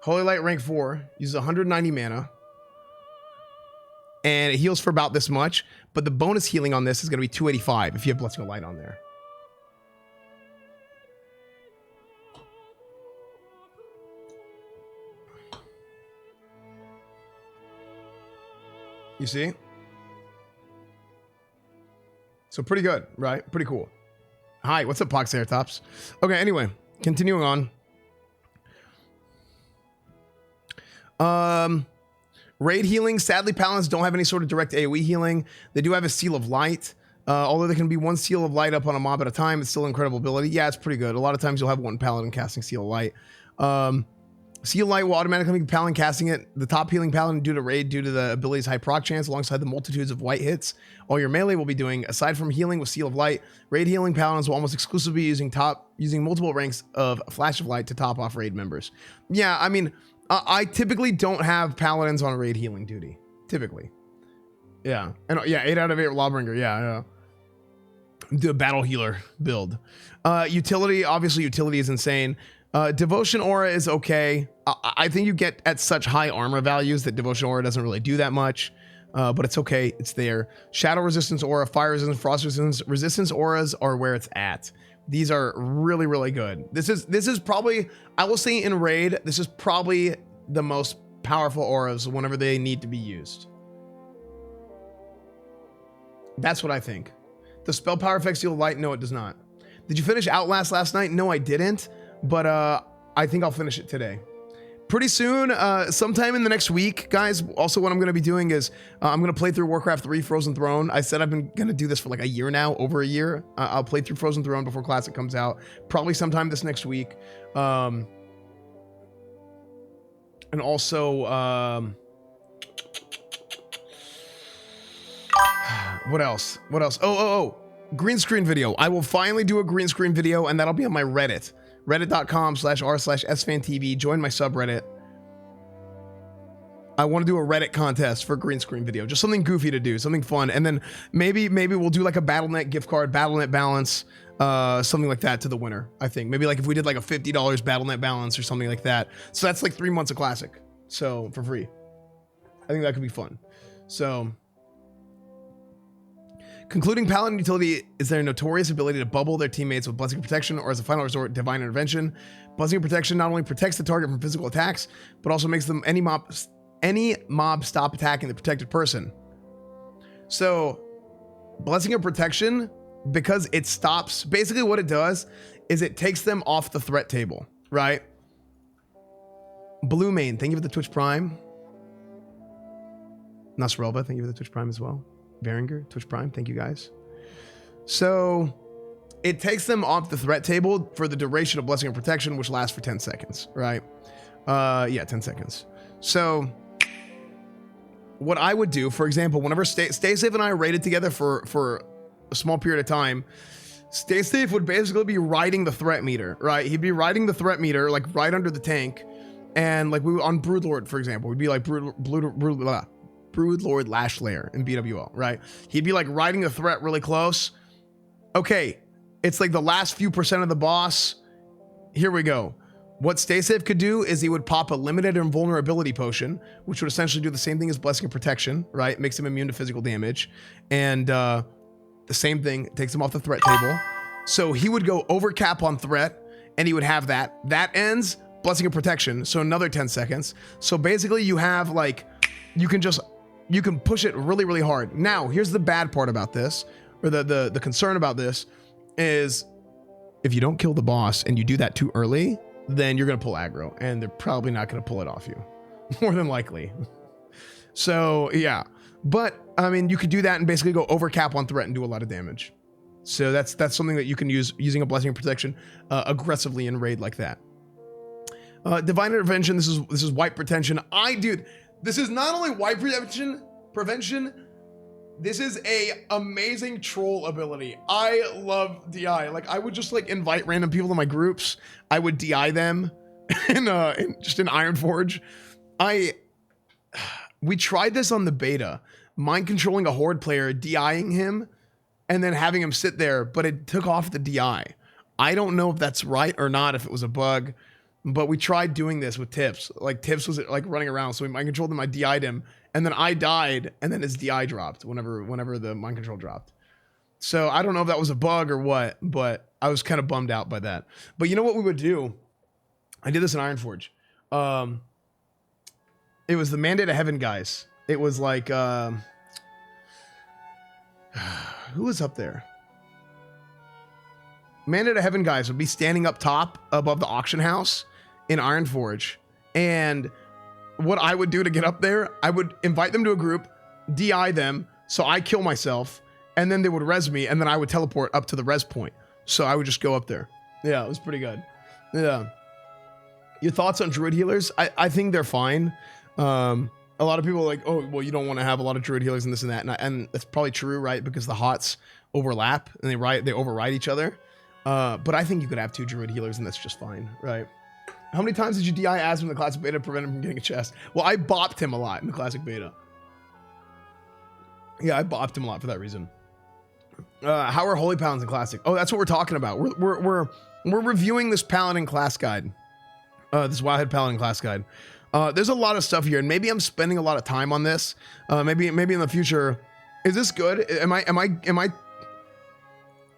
Holy Light rank 4 uses 190 mana. And it heals for about this much, but the bonus healing on this is going to be 285 if you have Blessing of Light on there. You see? So pretty good, right? Pretty cool. Hi, what's up, Poxeratops? Okay, anyway, continuing on. Raid healing. Sadly, Paladins don't have any sort of direct AoE healing. They do have a Seal of Light. Although there can be one Seal of Light up on a mob at a time, it's still an incredible ability. Yeah, it's pretty good. A lot of times you'll have one Paladin casting Seal of Light. Seal of Light will automatically make Paladin casting it the top healing Paladin due to raid due to the ability's high proc chance alongside the multitudes of white hits. All your melee will be doing, aside from healing with Seal of Light, raid healing Paladins will almost exclusively be using multiple ranks of Flash of Light to top off raid members. Yeah, I mean, I typically don't have Paladins on raid healing duty. Typically. Yeah. And yeah, 8 out of 8 Lawbringer. Yeah. Do a battle healer build. Utility, obviously utility is insane. Devotion Aura is okay. I think you get at such high armor values that Devotion Aura doesn't really do that much. But it's okay. It's there. Shadow Resistance Aura, Fire Resistance, Frost Resistance auras are where it's at. These are really, really good. This is probably, I will say in raid, this is probably the most powerful auras whenever they need to be used. That's what I think. The spell power effect Seal of Light? No, it does not. Did you finish Outlast last night? No, I didn't. But I think I'll finish it today. Pretty soon, sometime in the next week, guys. Also, what I'm going to be doing is I'm going to play through Warcraft 3 Frozen Throne. I said I've been going to do this for like a year now, over a year. I'll play through Frozen Throne before Classic comes out. Probably sometime this next week. And also, what else? Oh, green screen video. I will finally do a green screen video, and that'll be on my Reddit. Reddit.com/r/SFanTV. Join my subreddit. I want to do a Reddit contest for a green screen video. Just something goofy to do, something fun. And then maybe we'll do like a Battle.net gift card, Battle.net balance, something like that to the winner, I think. Maybe like if we did like a $50 Battle.net balance or something like that. So that's like 3 months of Classic. So for free. I think that could be fun. So concluding Paladin utility is their notorious ability to bubble their teammates with Blessing of Protection, or as a final resort, Divine Intervention. Blessing of Protection not only protects the target from physical attacks, but also makes them any mob stop attacking the protected person. So Blessing of Protection, because it stops, basically what it does is it takes them off the threat table, right? Blue Main, thank you for the Twitch Prime. Nasrelva, thank you for the Twitch Prime as well. Beringer, Twitch Prime, thank you guys. So it takes them off the threat table for the duration of Blessing of Protection, which lasts for 10 seconds, right? Yeah, 10 seconds. So what I would do, for example, whenever Stay Safe and I raided together for a small period of time, Stay Safe would basically be riding the threat meter, right? He'd be riding the threat meter, like right under the tank. And like we on Broodlord, for example, we'd be like Broodlord Lash Layer in BWL, right? He'd be like riding the threat really close. Okay, it's like the last few percent of the boss. Here we go. What Stay Safe could do is he would pop a limited invulnerability potion, which would essentially do the same thing as Blessing of Protection, right? Makes him immune to physical damage. And the same thing, takes him off the threat table. So he would go over cap on threat, and he would have that. That ends Blessing of Protection, so another 10 seconds. So basically you have like, you can push it really, really hard. Now, here's the bad part about this, or the concern about this, is if you don't kill the boss and you do that too early, then you're going to pull aggro, and they're probably not going to pull it off you, more than likely. So yeah, but I mean, you could do that and basically go over cap on threat and do a lot of damage. So that's something that you can use using a Blessing of Protection aggressively in raid like that. Divine Intervention. This is wipe prevention. Dude, this is not only wipe prevention. This is a amazing troll ability. I love DI. Like I would just like invite random people to my groups. I would DI them in Ironforge. We tried this on the beta, mind controlling a horde player, DIing him, and then having him sit there, but it took off the DI. I don't know if that's right or not, if it was a bug, but we tried doing this with Tips. Like Tips was like running around, so we mind controlled him, I DI'd him, and then I died, and then his DI dropped whenever the mind control dropped. So I don't know if that was a bug or what, but I was kind of bummed out by that. But you know what we would do? I did this in Ironforge. It was the Mandate of Heaven guys. It was like, who was up there? Mandate of Heaven guys would be standing up top above the auction house in Ironforge. And what I would do to get up there, I would invite them to a group, DI them, so I kill myself, and then they would res me, and then I would teleport up to the res point. So I would just go up there. Yeah, it was pretty good. Yeah. Your thoughts on druid healers? I think they're fine. A lot of people are like, oh, well, you don't want to have a lot of druid healers and this and that. And that's probably true, right? Because the hots overlap and they override each other. But I think you could have 2 druid healers and that's just fine, right? How many times did you DI Asm in the classic beta to prevent him from getting a chest? Well, I bopped him a lot in the classic beta. Yeah, I bopped him a lot for that reason. How are holy paladins in classic? Oh, that's what we're talking about. We're reviewing this paladin class guide. This Wildhead Paladin class guide. There's a lot of stuff here, and maybe I'm spending a lot of time on this. Maybe in the future. Is this good?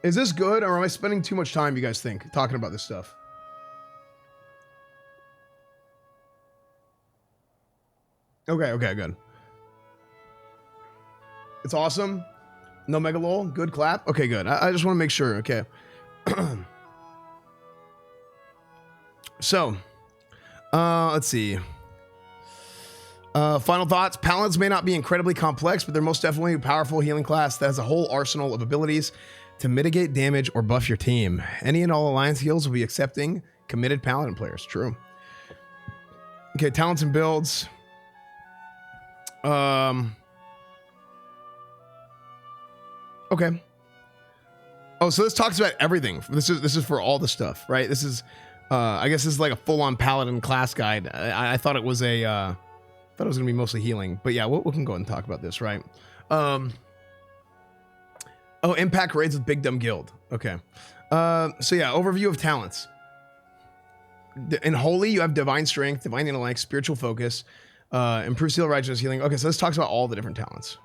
Is this good, or am I spending too much time, you guys think, talking about this stuff? Okay, good. It's awesome. No Megalol. Good clap. Okay, good. I just want to make sure. Okay. So, let's see. Final thoughts. Paladins may not be incredibly complex, but they're most definitely a powerful healing class that has a whole arsenal of abilities to mitigate damage or buff your team. Any and all alliance heals will be accepting committed paladin players. True. Okay, talents and builds. Okay. Oh, so this talks about everything. This is for all the stuff, right? This is, I guess this is like a full-on paladin class guide. I thought it was a, thought it was gonna be mostly healing, but yeah, we can go ahead and talk about this, right? Oh, impact raids with Big Dumb Guild. Okay. So yeah, overview of talents. In Holy, you have Divine Strength, Divine Intellect, Spiritual Focus, Improved Seal, Righteousness, Healing. Okay, so this talks about all the different talents.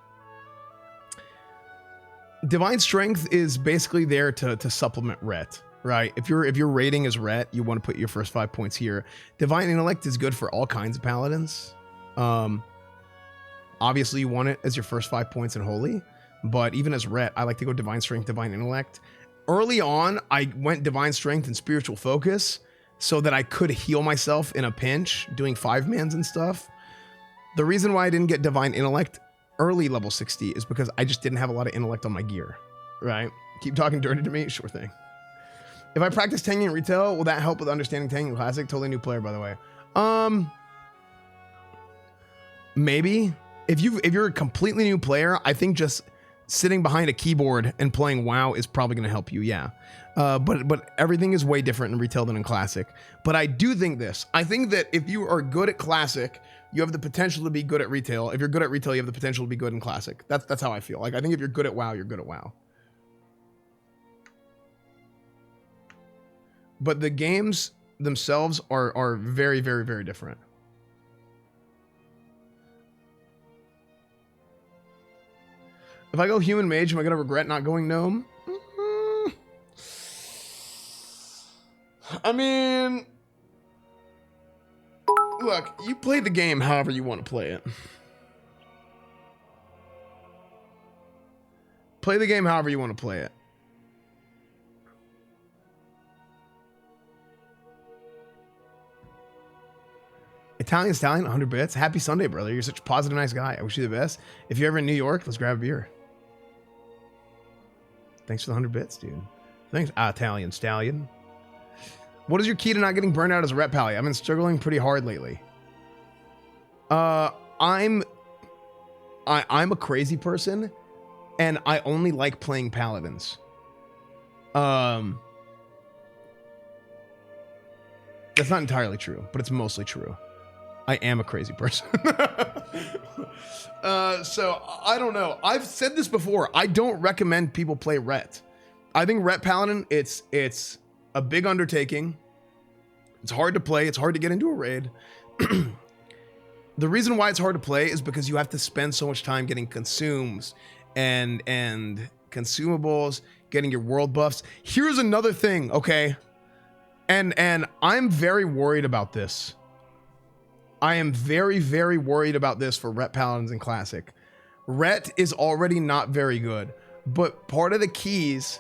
Divine Strength is basically there to supplement Ret, right? If your rating is Ret, you want to put your first 5 points here. Divine Intellect is good for all kinds of paladins. Obviously you want it as your first 5 points in Holy, but even as Ret, I like to go Divine Strength, Divine Intellect. Early on, I went Divine Strength and Spiritual Focus so that I could heal myself in a pinch doing 5-mans and stuff. The reason why I didn't get Divine Intellect early level 60 is because I just didn't have a lot of intellect on my gear, right? Keep talking dirty to me? Sure thing. If I practice tanking in retail, will that help with understanding tanking classic? Totally new player, by the way. Maybe. If you're a completely new player, I think just sitting behind a keyboard and playing WoW is probably going to help you, yeah. But everything is way different in retail than in classic. But I do think this. I think that if you are good at classic, you have the potential to be good at retail. If you're good at retail, you have the potential to be good in classic. That's how I feel. Like, I think if you're good at WoW, you're good at WoW. But the games themselves are very, very, very different. If I go human mage, am I going to regret not going gnome? I mean, look, you play the game however you want to play it. Play the game however you want to play it. Italian Stallion, 100 bits. Happy Sunday, brother. You're such a positive, nice guy. I wish you the best. If you're ever in New York, let's grab a beer. Thanks for the 100 bits, dude. Thanks, Italian Stallion. What is your key to not getting burned out as a rep, Pally? I've been struggling pretty hard lately. I'm a crazy person, and I only like playing Paladins. That's not entirely true, but it's mostly true. I am a crazy person. So I don't know. I've said this before. I don't recommend people play Ret. I think Ret Paladin, it's a big undertaking. It's hard to play. It's hard to get into a raid. The reason why it's hard to play is because you have to spend so much time getting consumes and consumables, getting your world buffs. Here's another thing, okay? And I'm very worried about this. I am very, very worried about this for Ret Paladins in Classic. Ret is already not very good, but part of the keys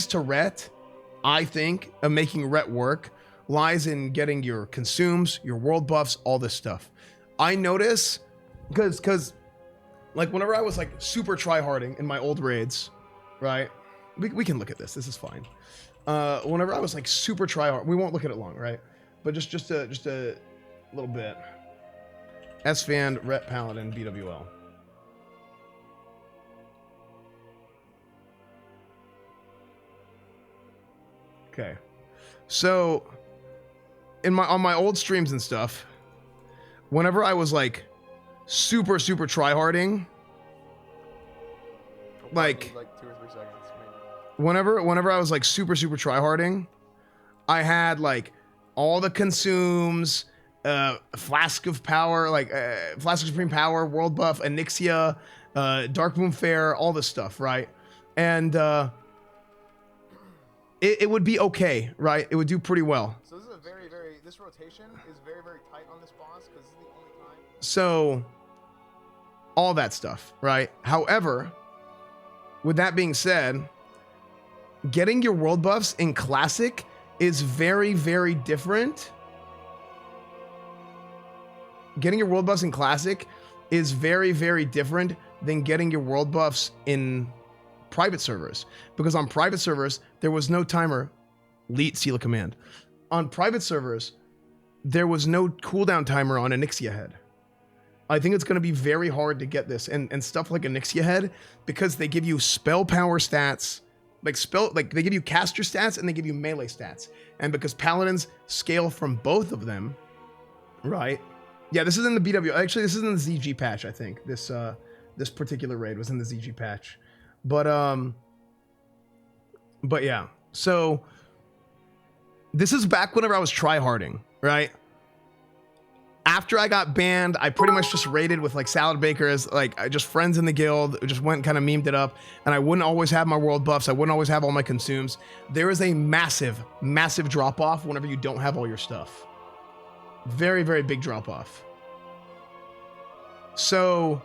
to Ret, I think, of making Ret work, lies in getting your consumes, your world buffs, all this stuff. I notice, because like whenever I was like super tryharding in my old raids, right? We can look at this. This is fine. Whenever I was like super tryhard, we won't look at it long, right? But just a little bit. Esfand, Ret Paladin, BWL. Okay. So on my old streams and stuff, whenever I was like super tryharding, like 2 or 3 seconds maybe. Whenever I was like super tryharding, I had like all the consumes, Flask of Power, like Flask of Supreme Power, World Buff, Onyxia, Dark Moon Fair, all this stuff, right? And it would be okay, right? It would do pretty well. So this is this rotation is very tight on this boss because this is the only time. So all that stuff, right? However, with that being said, getting your world buffs in Classic is very different. Getting your world buffs in Classic is very different than getting your world buffs in private servers. Because on private servers, there was no timer. Leet Seal of Command. On private servers, there was no cooldown timer on Onyxia Head. I think it's going to be very hard to get this. And stuff like Onyxia Head, because they give you spell power stats, like they give you caster stats and they give you melee stats. And because Paladins scale from both of them, right? Yeah, this is in the BW. Actually, this is in the ZG patch, I think. This particular raid was in the ZG patch. But yeah. So this is back whenever I was tryharding, right? After I got banned, I pretty much just raided with like salad bakers, like just friends in the guild, just went and kind of memed it up, and I wouldn't always have my world buffs. I wouldn't always have all my consumes. There is a massive drop off whenever you don't have all your stuff. Very big drop off. So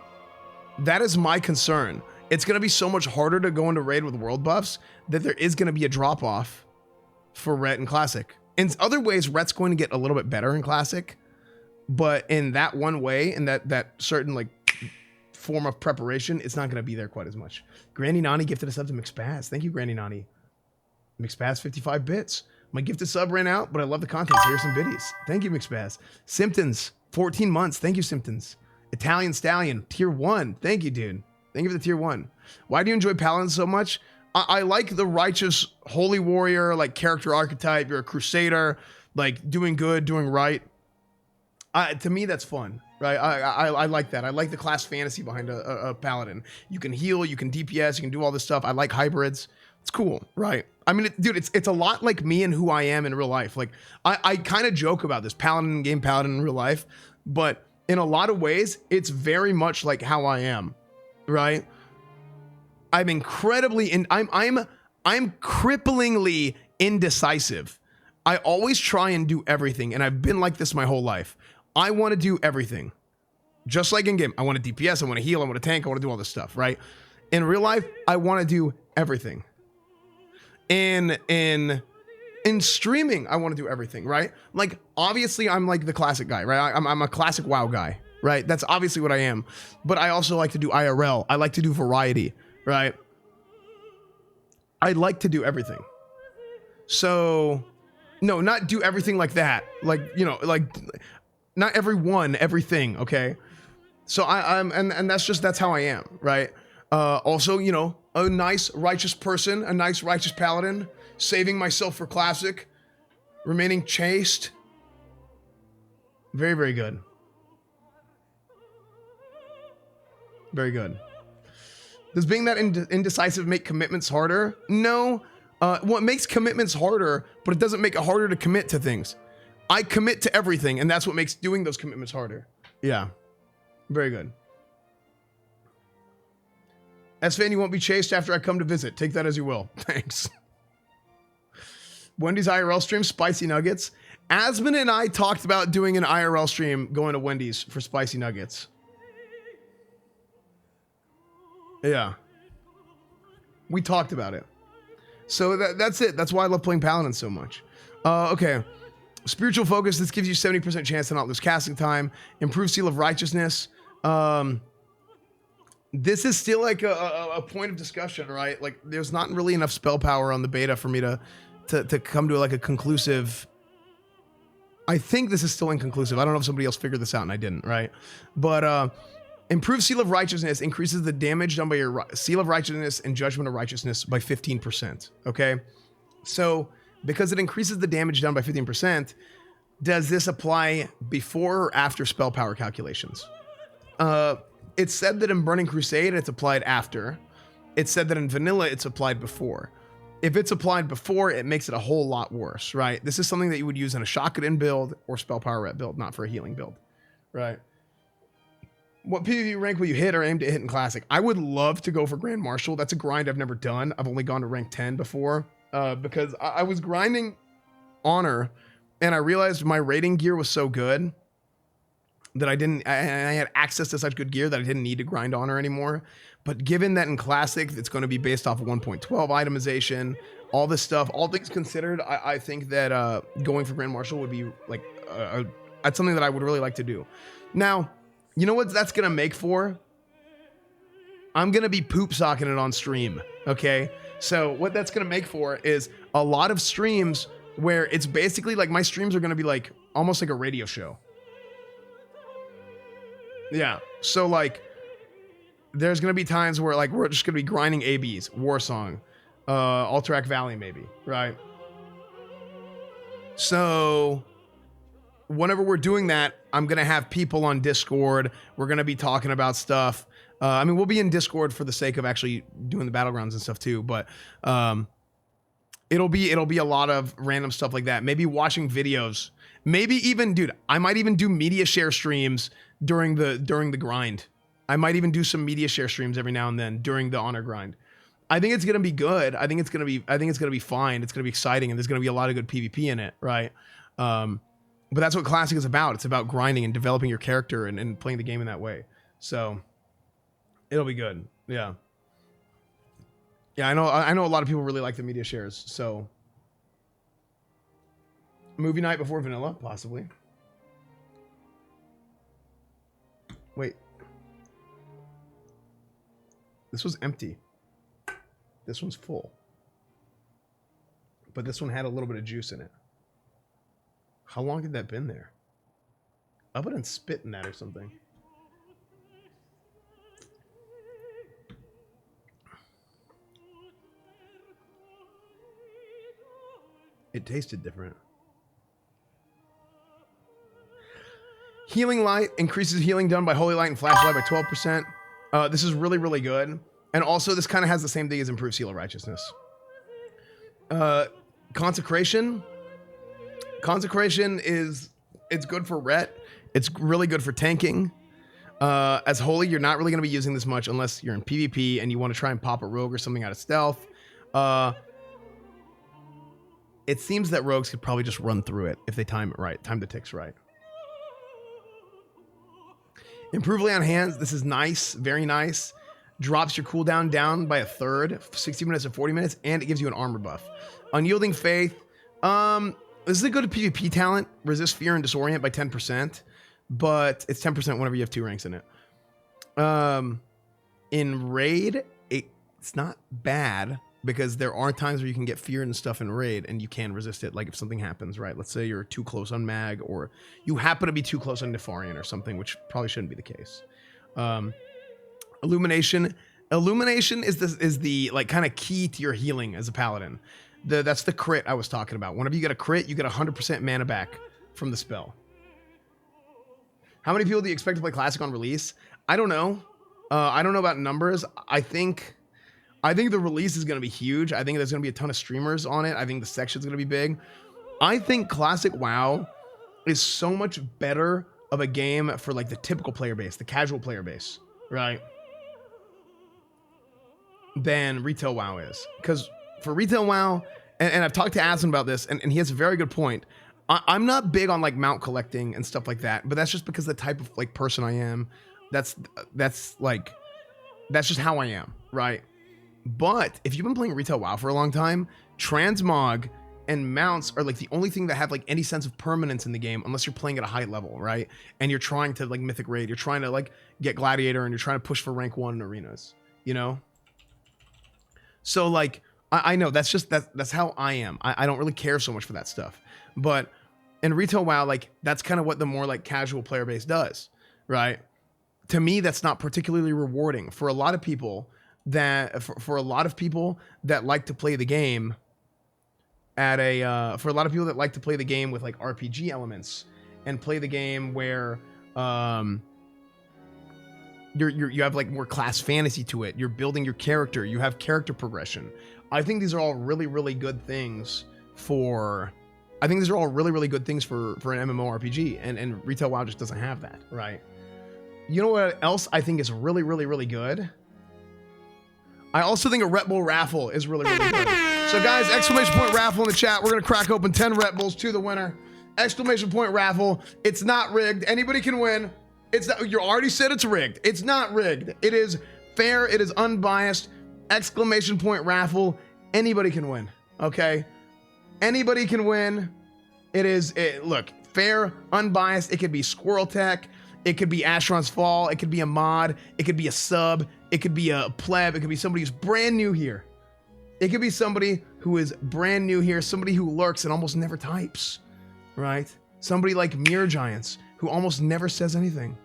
that is my concern. It's going to be so much harder to go into raid with world buffs that there is going to be a drop off for Ret and Classic. In other ways, Ret's going to get a little bit better in Classic, but in that one way, in that certain like form of preparation, it's not going to be there quite as much. Granny Nani gifted a sub to McSpaz. Thank you, Granny Nani. McSpaz, 55 bits. My gifted sub ran out, but I love the content. So here's some biddies. Thank you, McSpaz. Symptons, 14 months. Thank you, Symptons. Italian Stallion, tier 1. Thank you, dude. Thank you for the tier 1. Why do you enjoy Paladin so much? I like the righteous holy warrior, like character archetype. You're a crusader, like doing good, doing right. To me, that's fun, right? I like that. I like the class fantasy behind a Paladin. You can heal, you can DPS, you can do all this stuff. I like hybrids. It's cool, right? I mean, dude, it's a lot like me and who I am in real life. Like, I kind of joke about this, Paladin in game, Paladin in real life, but in a lot of ways, it's very much like how I am, right? I'm incredibly I'm cripplingly indecisive. I always try and do everything, and I've been like this my whole life. I want to do everything. Just like in game, I want to DPS, I want to heal, I want to tank, I want to do all this stuff, right? In real life, I want to do everything. In streaming, I want to do everything, right? Like, obviously, I'm like the classic guy, right? I'm a classic WoW guy, right? That's obviously what I am. But I also like to do IRL. I like to do variety, right? I like to do everything. So, no, not do everything like that. Like, you know, like, not everything, okay? So and that's how I am, right? Also, you know, a nice righteous person, a nice righteous paladin, saving myself for classic, remaining chaste. Very, very good. Very good. Does being that indecisive make commitments harder? No. What makes commitments harder, but it doesn't make it harder to commit to things. I commit to everything, and that's what makes doing those commitments harder. Yeah. Very good. Esfand, you won't be chased after I come to visit. Take that as you will. Thanks. Wendy's IRL stream, spicy nuggets. Asmon and I talked about doing an IRL stream going to Wendy's for spicy nuggets. Yeah. We talked about it. So that's it. That's why I love playing Paladin so much. Okay. Spiritual focus. This gives you 70% chance to not lose casting time. Improved seal of righteousness. This is still like a point of discussion, right? Like, there's not really enough spell power on the beta for me to come to like a conclusive. I think this is still inconclusive. I don't know if somebody else figured this out and I didn't, right? But improved seal of righteousness increases the damage done by your seal of righteousness and judgment of righteousness by 15%. Okay, so because it increases the damage done by 15%, does this apply before or after spell power calculations? It's said that in Burning Crusade, it's applied after. It's said that in vanilla, it's applied before. If it's applied before, it makes it a whole lot worse, right? This is something that you would use in a Shotgun build or spell power rep build, not for a healing build, right? What PvP rank will you hit or aim to hit in Classic? I would love to go for Grand Marshal. That's a grind I've never done. I've only gone to rank 10 before because I was grinding Honor and I realized my rating gear was so good that I had access to such good gear that I didn't need to grind Honor anymore. But given that in Classic, it's going to be based off of 1.12 itemization, all this stuff, all things considered, I think that going for Grand Marshal would be like, that's something that I would really like to do. Now, you know what that's going to make for? I'm going to be poop socking it on stream, okay? So what that's going to make for is a lot of streams where it's basically like my streams are going to be like almost like a radio show. Yeah, so like there's going to be times where like we're just going to be grinding ABs, Warsong, Alterac Valley maybe, right? So whenever we're doing that, I'm going to have people on Discord. We're going to be talking about stuff. I mean, we'll be in Discord for the sake of actually doing the battlegrounds and stuff too, but it'll be a lot of random stuff like that. Maybe watching videos. Maybe even, dude, I might even do media share streams during the grind. I might even do some media share streams every now and then during the Honor grind. I think it's going to be good. I think it's going to be fine. It's going to be exciting, and there's going to be a lot of good PvP in it, right? But that's what Classic is about. It's about grinding and developing your character and playing the game in that way. So it'll be good. Yeah. Yeah, I know a lot of people really like the media shares. So movie night before vanilla, possibly. Wait. This was empty. This one's full. But this one had a little bit of juice in it. How long had that been there? I wouldn't spit in that or something. It tasted different. Healing Light increases healing done by Holy Light and Flashlight by 12%. This is really, really good. And also, this kind of has the same thing as Improved Seal of Righteousness. Consecration. Consecration it's good for Ret. It's really good for tanking. As Holy, you're not really going to be using this much unless you're in PvP and you want to try and pop a rogue or something out of stealth. It seems that rogues could probably just run through it if they time it right, time the ticks right. Improve lay on hands. This is nice, very nice. Drops your cooldown down by a third, 60 minutes to 40 minutes, and it gives you an armor buff. Unyielding Faith. This is a good PvP talent. Resist Fear and Disorient by 10%, but it's 10% whenever you have 2 ranks in it. In Raid, it's not bad because there are times where you can get fear and stuff in Raid and you can resist it. Like if something happens, right? Let's say you're too close on Mag or you happen to be too close on Nefarian or something, which probably shouldn't be the case. Illumination. Illumination is the like kind of key to your healing as a Paladin. That's the crit I was talking about. Whenever you get a crit, you get 100% mana back from the spell. How many people do you expect to play Classic on release? I don't know. I don't know about numbers. I think the release is going to be huge. I think there's going to be a ton of streamers on it. I think the section's going to be big. I think Classic WoW is so much better of a game for like the typical player base, the casual player base, right? Than retail WoW is. Because for retail WoW, and I've talked to Aslan about this, and he has a very good point. I'm not big on like mount collecting and stuff like that, but that's just because the type of like person I am. That's just how I am, right? But if you've been playing retail WoW for a long time, transmog and mounts are like the only thing that have like any sense of permanence in the game, unless you're playing at a high level, right? And you're trying to like mythic raid, you're trying to like get gladiator, and you're trying to push for rank 1 in arenas, you know? So like, I know that's how I am. I don't really care so much for that stuff. But in retail WoW, like that's kind of what the more like casual player base does, right? To me, that's not particularly rewarding for a lot of people that like to play the game at a for a lot of people that like to play the game with like RPG elements and play the game where you have like more class fantasy to it. You're building your character. You have character progression. I think these are all really good things for an MMORPG, and retail WoW just doesn't have that, right? You know what else I think is really good? I also think a Ret Bull raffle is really good. So guys, exclamation point raffle in the chat. We're gonna crack open 10 Ret Bulls to the winner. Exclamation point raffle. It's not rigged. Anybody can win. It's not, you already said it's rigged. It's not rigged. It is fair. It is unbiased. Exclamation point raffle. Anybody can win. Okay? Anybody can win. Look, fair, unbiased. It could be Squirrel Tech. It could be Asheron's Fall. It could be a mod. It could be a sub. It could be a pleb. It could be somebody who's brand new here. It could be somebody who is brand new here. Somebody who lurks and almost never types. Right? Somebody like Mirror Giants who almost never says anything.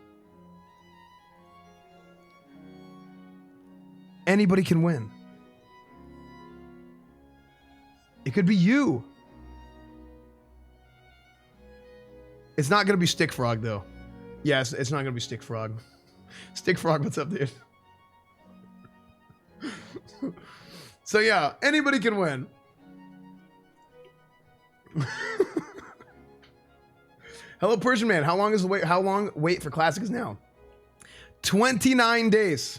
Anybody can win. It could be you. It's not going to be Stick Frog, though. Yes, it's not going to be Stick Frog. Stick Frog, what's up, dude? So, yeah, anybody can win. Hello, Persian Man. How long is the wait? How long wait for Classic is now? 29 days.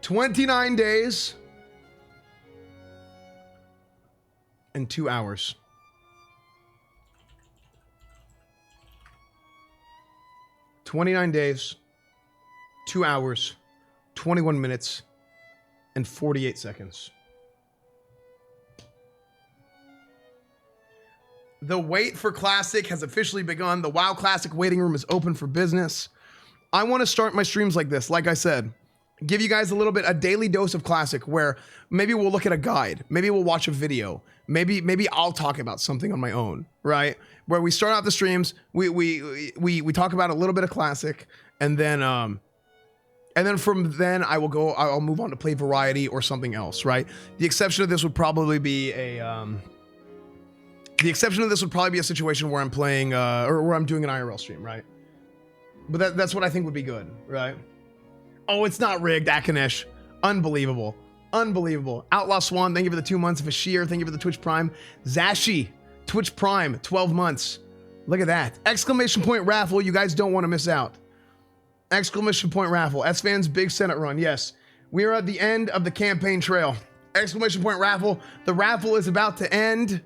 29 days and 2 hours. 29 days, 2 hours, 21 minutes, and 48 seconds. The wait for Classic has officially begun. The WoW Classic waiting room is open for business. I want to start my streams like this, like I said. Give you guys a daily dose of Classic where maybe we'll look at a guide. Maybe we'll watch a video. Maybe I'll talk about something on my own, right? Where we start out the streams, we talk about a little bit of Classic, and then from then I'll move on to play variety or something else, right? The exception of this would probably be The exception to this would probably be a situation where I'm playing, or where I'm doing an IRL stream, right? But that's what I think would be good, right? Oh, it's not rigged, Akanesh. Unbelievable. Unbelievable. Outlaw Swan, thank you for the 2 months. Vashir, thank you for the Twitch Prime. Zashi, Twitch Prime, 12 months. Look at that. Exclamation point raffle. You guys don't want to miss out. Exclamation point raffle. Esfand's big Senate run. Yes. We are at the end of the campaign trail. Exclamation point raffle. The raffle is about to end.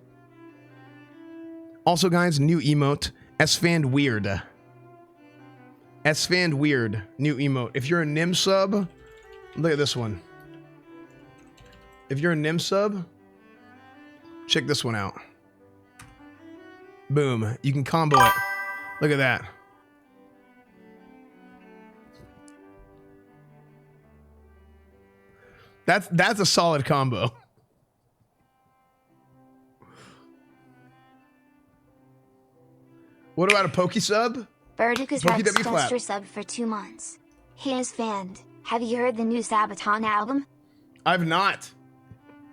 Also, guys, new emote. Esfand Weird. Esfand Weird. New emote. If you're a Nim sub, look at this one. If you're a Nim sub, check this one out. Boom. You can combo it. Look at that. That's a solid combo. What about a Pokey sub? Verticus just your sub for 2 months. Hey Esfand, have you heard the new Sabaton album? I've not.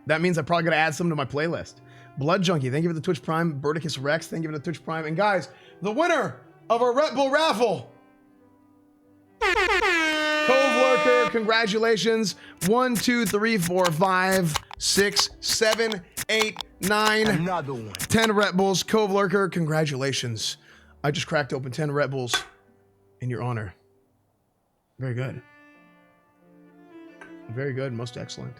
That means I probably gotta add some to my playlist. Blood Junkie, thank you for the Twitch Prime. Verticus Rex, thank you for the Twitch Prime. And guys, the winner of our Red Bull raffle, Cove Lurker, congratulations. 1, 2, 3, 4, 5, 6, 7, 8, 9. Another one. 10 Red Bulls. Cove Lurker, congratulations. I just cracked open 10 Red Bulls in your honor. Very good. Very good. Most excellent.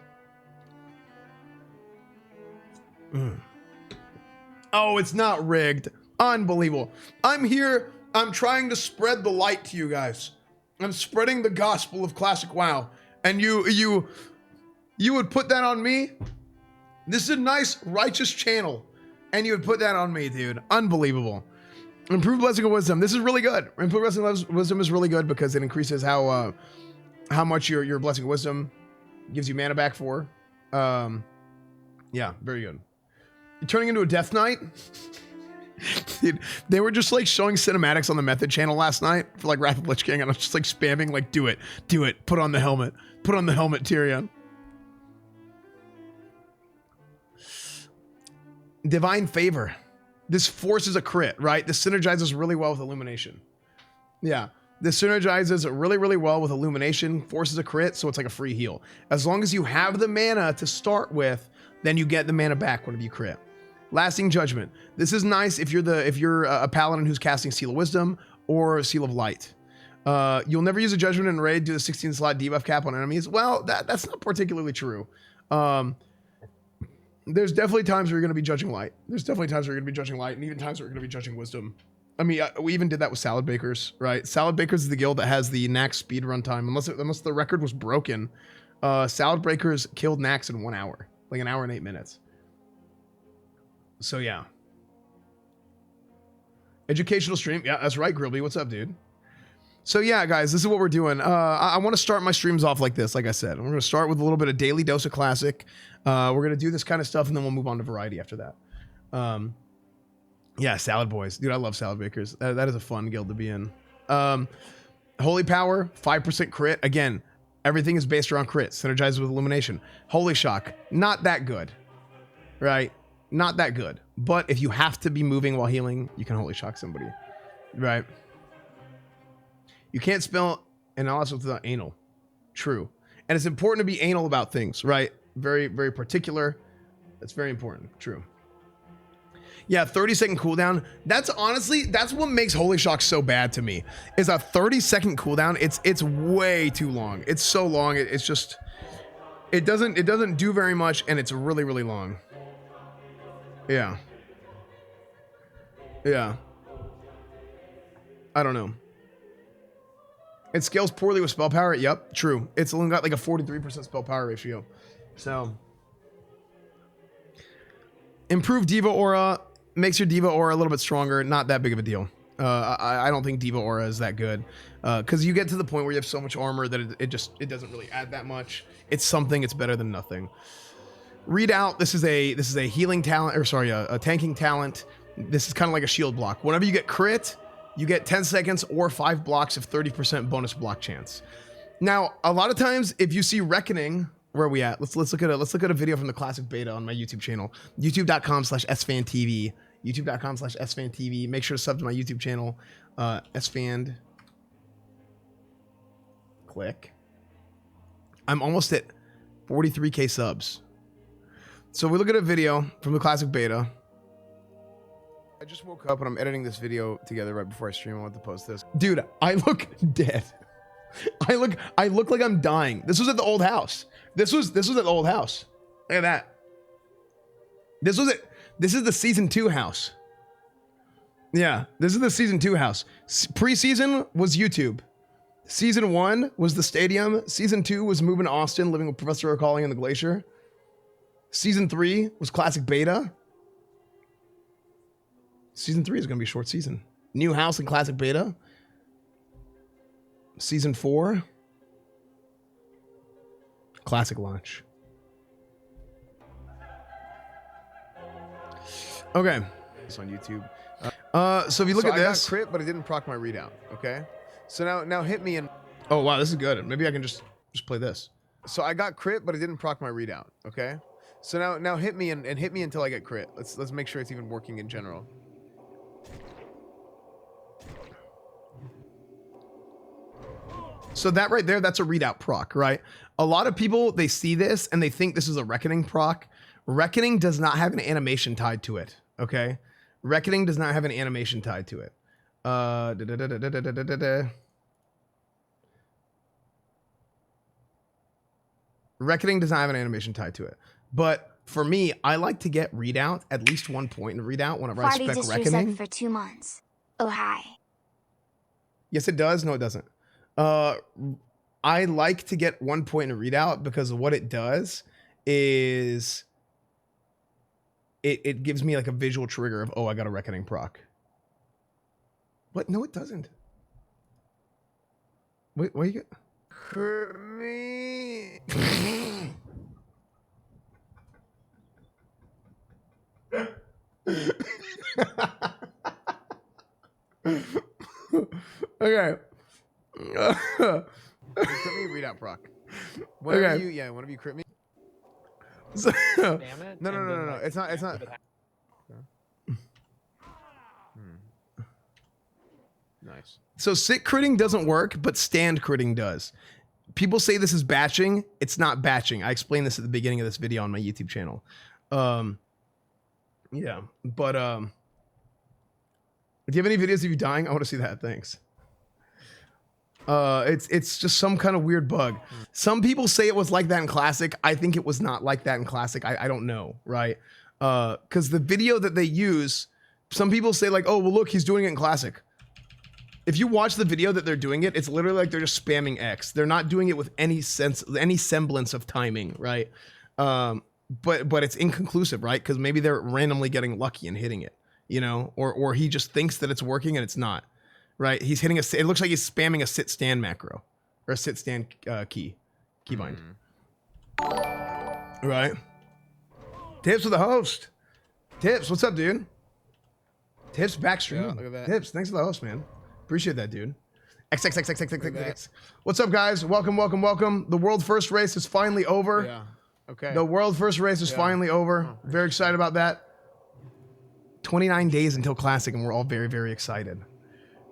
Oh, it's not rigged. Unbelievable. I'm here. I'm trying to spread the light to you guys. I'm spreading the gospel of Classic WoW. And you would put that on me? This is a nice, righteous channel. And you would put that on me, dude. Unbelievable. Improved Blessing of Wisdom. This is really good. Improved Blessing of Wisdom is really good because it increases how much your Blessing of Wisdom gives you mana back for. Yeah, very good. You're turning into a Death Knight? Dude, they were just like showing cinematics on the Method channel last night for like Wrath of Lich King, and I was just like spamming like, do it, put on the helmet, Tyrion. Divine Favor. This forces a crit, right? This synergizes really well with Illumination. Yeah, this synergizes really, really well with Illumination, forces a crit, so it's like a free heal. As long as you have the mana to start with, then you get the mana back whenever you crit. Lasting Judgment. This is nice if you're a paladin who's casting Seal of Wisdom or Seal of Light. You'll never use a Judgment in raid due to the 16 slot debuff cap on enemies. Well, that's not particularly true. There's definitely times where you're going to be judging Light. There's definitely times where you're going to be judging Light, and even times where you're going to be judging Wisdom. I mean, we even did that with Salad Bakers, right? Salad Bakers is the guild that has the Nax speed run time. Unless the record was broken, Salad Bakers killed Nax in 1 hour, like 1 hour and 8 minutes. So yeah. Educational stream. Yeah, that's right, Grilby. What's up, dude? So yeah, guys, this is what we're doing. I want to start my streams off like this, like I said. We're going to start with a little bit of daily dose of classic. We're going to do this kind of stuff, and then we'll move on to variety after that. Yeah, Salad Boys. Dude, I love Salad Bakers. That is a fun guild to be in. Holy Power, 5% crit. Again, everything is based around crit. Synergizes with Illumination. Holy Shock, not that good, right? Not that good. But if you have to be moving while healing, you can Holy Shock somebody, right? You can't spell analysis without anal. True. And it's important to be anal about things, right? Very, very particular. That's very important. True. Yeah, 30-second cooldown. That's what makes Holy Shock so bad to me. Is a 30-second cooldown. It's way too long. It's so long. It's just it doesn't do very much, and it's really, really long. Yeah. Yeah. I don't know. It scales poorly with spell power. Yep, true. It's only got like a 43% spell power ratio. So, improved Diva Aura makes your Diva Aura a little bit stronger. Not that big of a deal. I don't think Diva Aura is that good because you get to the point where you have so much armor that it doesn't really add that much. It's something. It's better than nothing. Readout. This is a healing talent, or sorry, a tanking talent. This is kind of like a shield block. Whenever you get crit, you get 10 seconds or 5 blocks of 30% bonus block chance. Now, a lot of times, if you see Reckoning, where are we at? Let's look at a video from the classic beta on my YouTube channel, youtube.com/esfandtv. youtube.com/esfandtv. Make sure to sub to my YouTube channel, Esfand. Click. I'm almost at 43K subs. So we look at a video from the classic beta. I just woke up and I'm editing this video together right before I stream. I want to post this. Dude, I look dead. I look like I'm dying. This was at the old house. This was at the old house. Look at that. This was it. This is the season 2 house. Yeah, this is the season 2 house. Preseason was YouTube. Season 1 was the stadium. Season 2 was moving to Austin, living with Professor O'Calling in the glacier. Season 3 was classic beta. Season 3 is going to be a short season. New house and classic beta. Season 4, classic launch. Okay. It's on YouTube. So if you look at this, I got crit, but it didn't proc my readout. Okay. So now hit me and. Oh wow, this is good. Maybe I can just play this. So I got crit, but it didn't proc my readout. Okay. So now hit me and hit me until I get crit. Let's make sure it's even working in general. So that right there, that's a readout proc, right? A lot of people, they see this and they think this is a Reckoning proc. Reckoning does not have an animation tied to it, okay? Reckoning does not have an animation tied to it. Reckoning does not have an animation tied to it. But for me, I like to get readout, at least 1 point in readout whenever I spec Reckoning. For 2 months. Oh, hi. Yes, it does. No, it doesn't. I like to get 1 point in readout because what it does is it gives me like a visual trigger of, oh, I got a Reckoning proc. What? No, it doesn't. Wait, what you get? For me. Okay. Crit me, readout proc. Whenever you crit me. So, no. It's not. Nice. So sit critting doesn't work, but stand critting does. People say this is batching. It's not batching. I explained this at the beginning of this video on my YouTube channel. Yeah, but do you have any videos of you dying? I want to see that. Thanks. It's just some kind of weird bug. Some people say it was like that in Classic. I think it was not like that in Classic. I don't know, right? Because the video that they use, some people say like, oh, well, look, he's doing it in Classic. If you watch the video that they're doing it, it's literally like they're just spamming X. They're not doing it with any semblance of timing, right? But it's inconclusive, right? Because maybe they're randomly getting lucky and hitting it, you know, or he just thinks that it's working and it's not. Right, he's hitting it looks like he's spamming a sit stand macro or a sit stand keybind. Right. Tips for the host. Tips, what's up, dude? Tips backstream. Yeah, look at that. Tips, thanks for the host, man. Appreciate that, dude. XXXXXXX. What's up, guys? Welcome. The world first race is finally over. Yeah. Okay. The world first race is finally over. Oh, very excited about that. 29 days until Classic, and we're all very, very excited.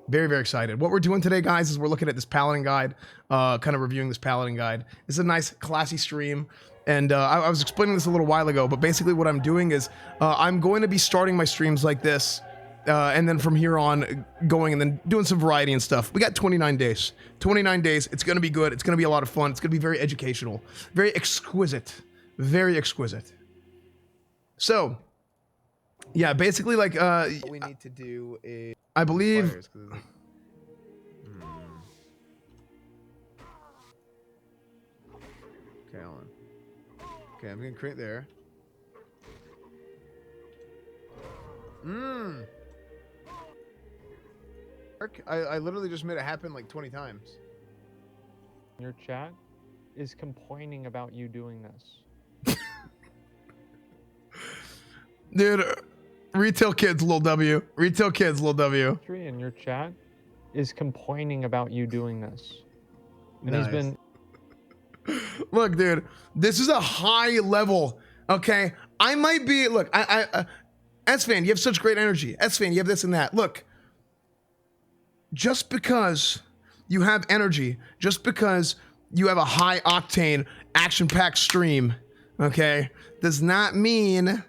Very, very excited. What we're doing today, guys, is we're looking at this Paladin guide, kind of reviewing this Paladin guide. This is a nice, classy stream. And I was explaining this a little while ago, but basically what I'm doing is I'm going to be starting my streams like this, and then from here on going and then doing some variety and stuff. We got 29 days. 29 days. It's going to be good. It's going to be a lot of fun. It's going to be very educational. Very exquisite. Very exquisite. So, yeah, basically like... what we need to do is... I believe... Okay, hold on. Okay, I'm gonna create there. I literally just made it happen like 20 times. Your chat is complaining about you doing this. Dude, retail kids, Lil W. Retail kids, Lil W. In your chat is complaining about you doing this. And nice. He's been... Look, dude, this is a high level, okay? I might be... Look, Esfand, you have such great energy. Esfand, you have this and that. Look, just because you have energy, just because you have a high octane, action-packed stream, okay, does not mean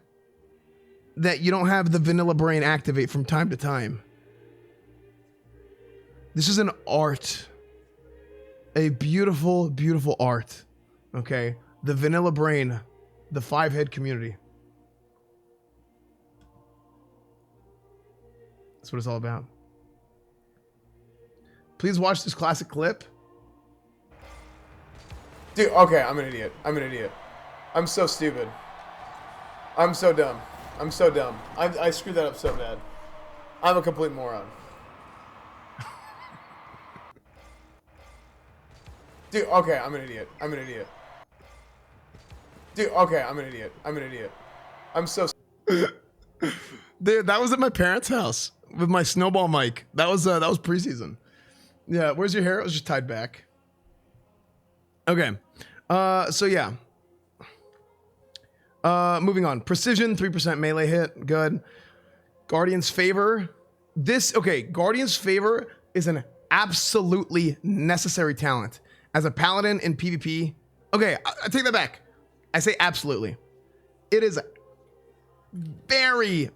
that you don't have the vanilla brain activate from time to time. This is an art. A beautiful, beautiful art. Okay? The vanilla brain. The 5-head community. That's what it's all about. Please watch this classic clip. Dude, okay, I'm an idiot. I'm an idiot. I'm so stupid. I'm so dumb. I'm so dumb. I screwed that up so bad. I'm a complete moron. Dude, okay, I'm an idiot. I'm an idiot. Dude, okay, I'm an idiot. I'm an idiot. I'm so... Dude, that was at my parents' house with my snowball mic. That was preseason. Yeah, where's your hair? It was just tied back. Okay. So yeah. Moving on. Precision, 3% melee hit. Good. Guardian's Favor. Guardian's Favor is an absolutely necessary talent. As a paladin in PvP. Okay, I take that back. I say absolutely. It is very,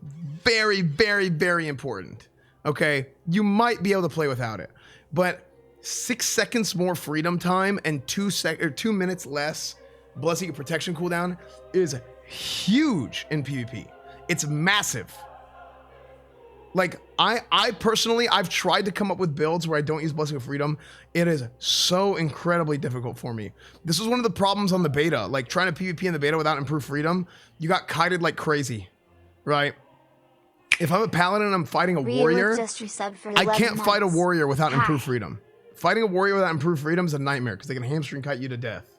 very, very, very important. Okay? You might be able to play without it. But 6 seconds more freedom time and 2 minutes less blessing and protection cooldown is huge in PvP. It's massive. Like, I personally, I've tried to come up with builds where I don't use Blessing of Freedom. It is so incredibly difficult for me. This was one of the problems on the beta. Like, trying to PvP in the beta without Improved Freedom, you got kited like crazy, right? If I'm a paladin and I'm fighting a warrior, I can't fight a warrior without Improved Freedom. Fighting a warrior without Improved Freedom is a nightmare because they can hamstring kite you to death.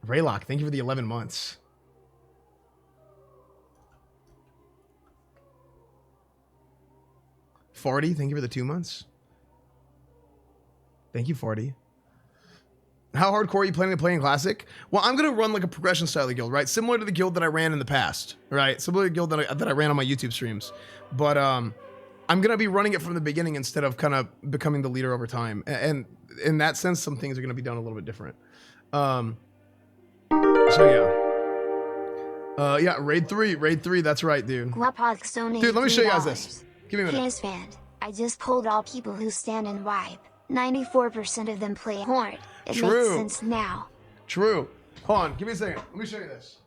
Raylock, thank you for the 11 months. Farty, thank you for the 2 months. Thank you, Farty. How hardcore are you planning to play in Classic? Well, I'm going to run like a progression style of guild, right? Similar to the guild that I ran in the past, right? Similar to the guild that I ran on my YouTube streams. But I'm going to be running it from the beginning instead of kind of becoming the leader over time. And in that sense, some things are going to be done a little bit different. So yeah. Yeah, Raid 3, that's right, dude. Dude, let me show you guys this. Give me a minute. Esfand, I just pulled all people who stand and wipe. 94% of them play Horde. It makes sense now. True. Hold on, give me a second. Let me show you this.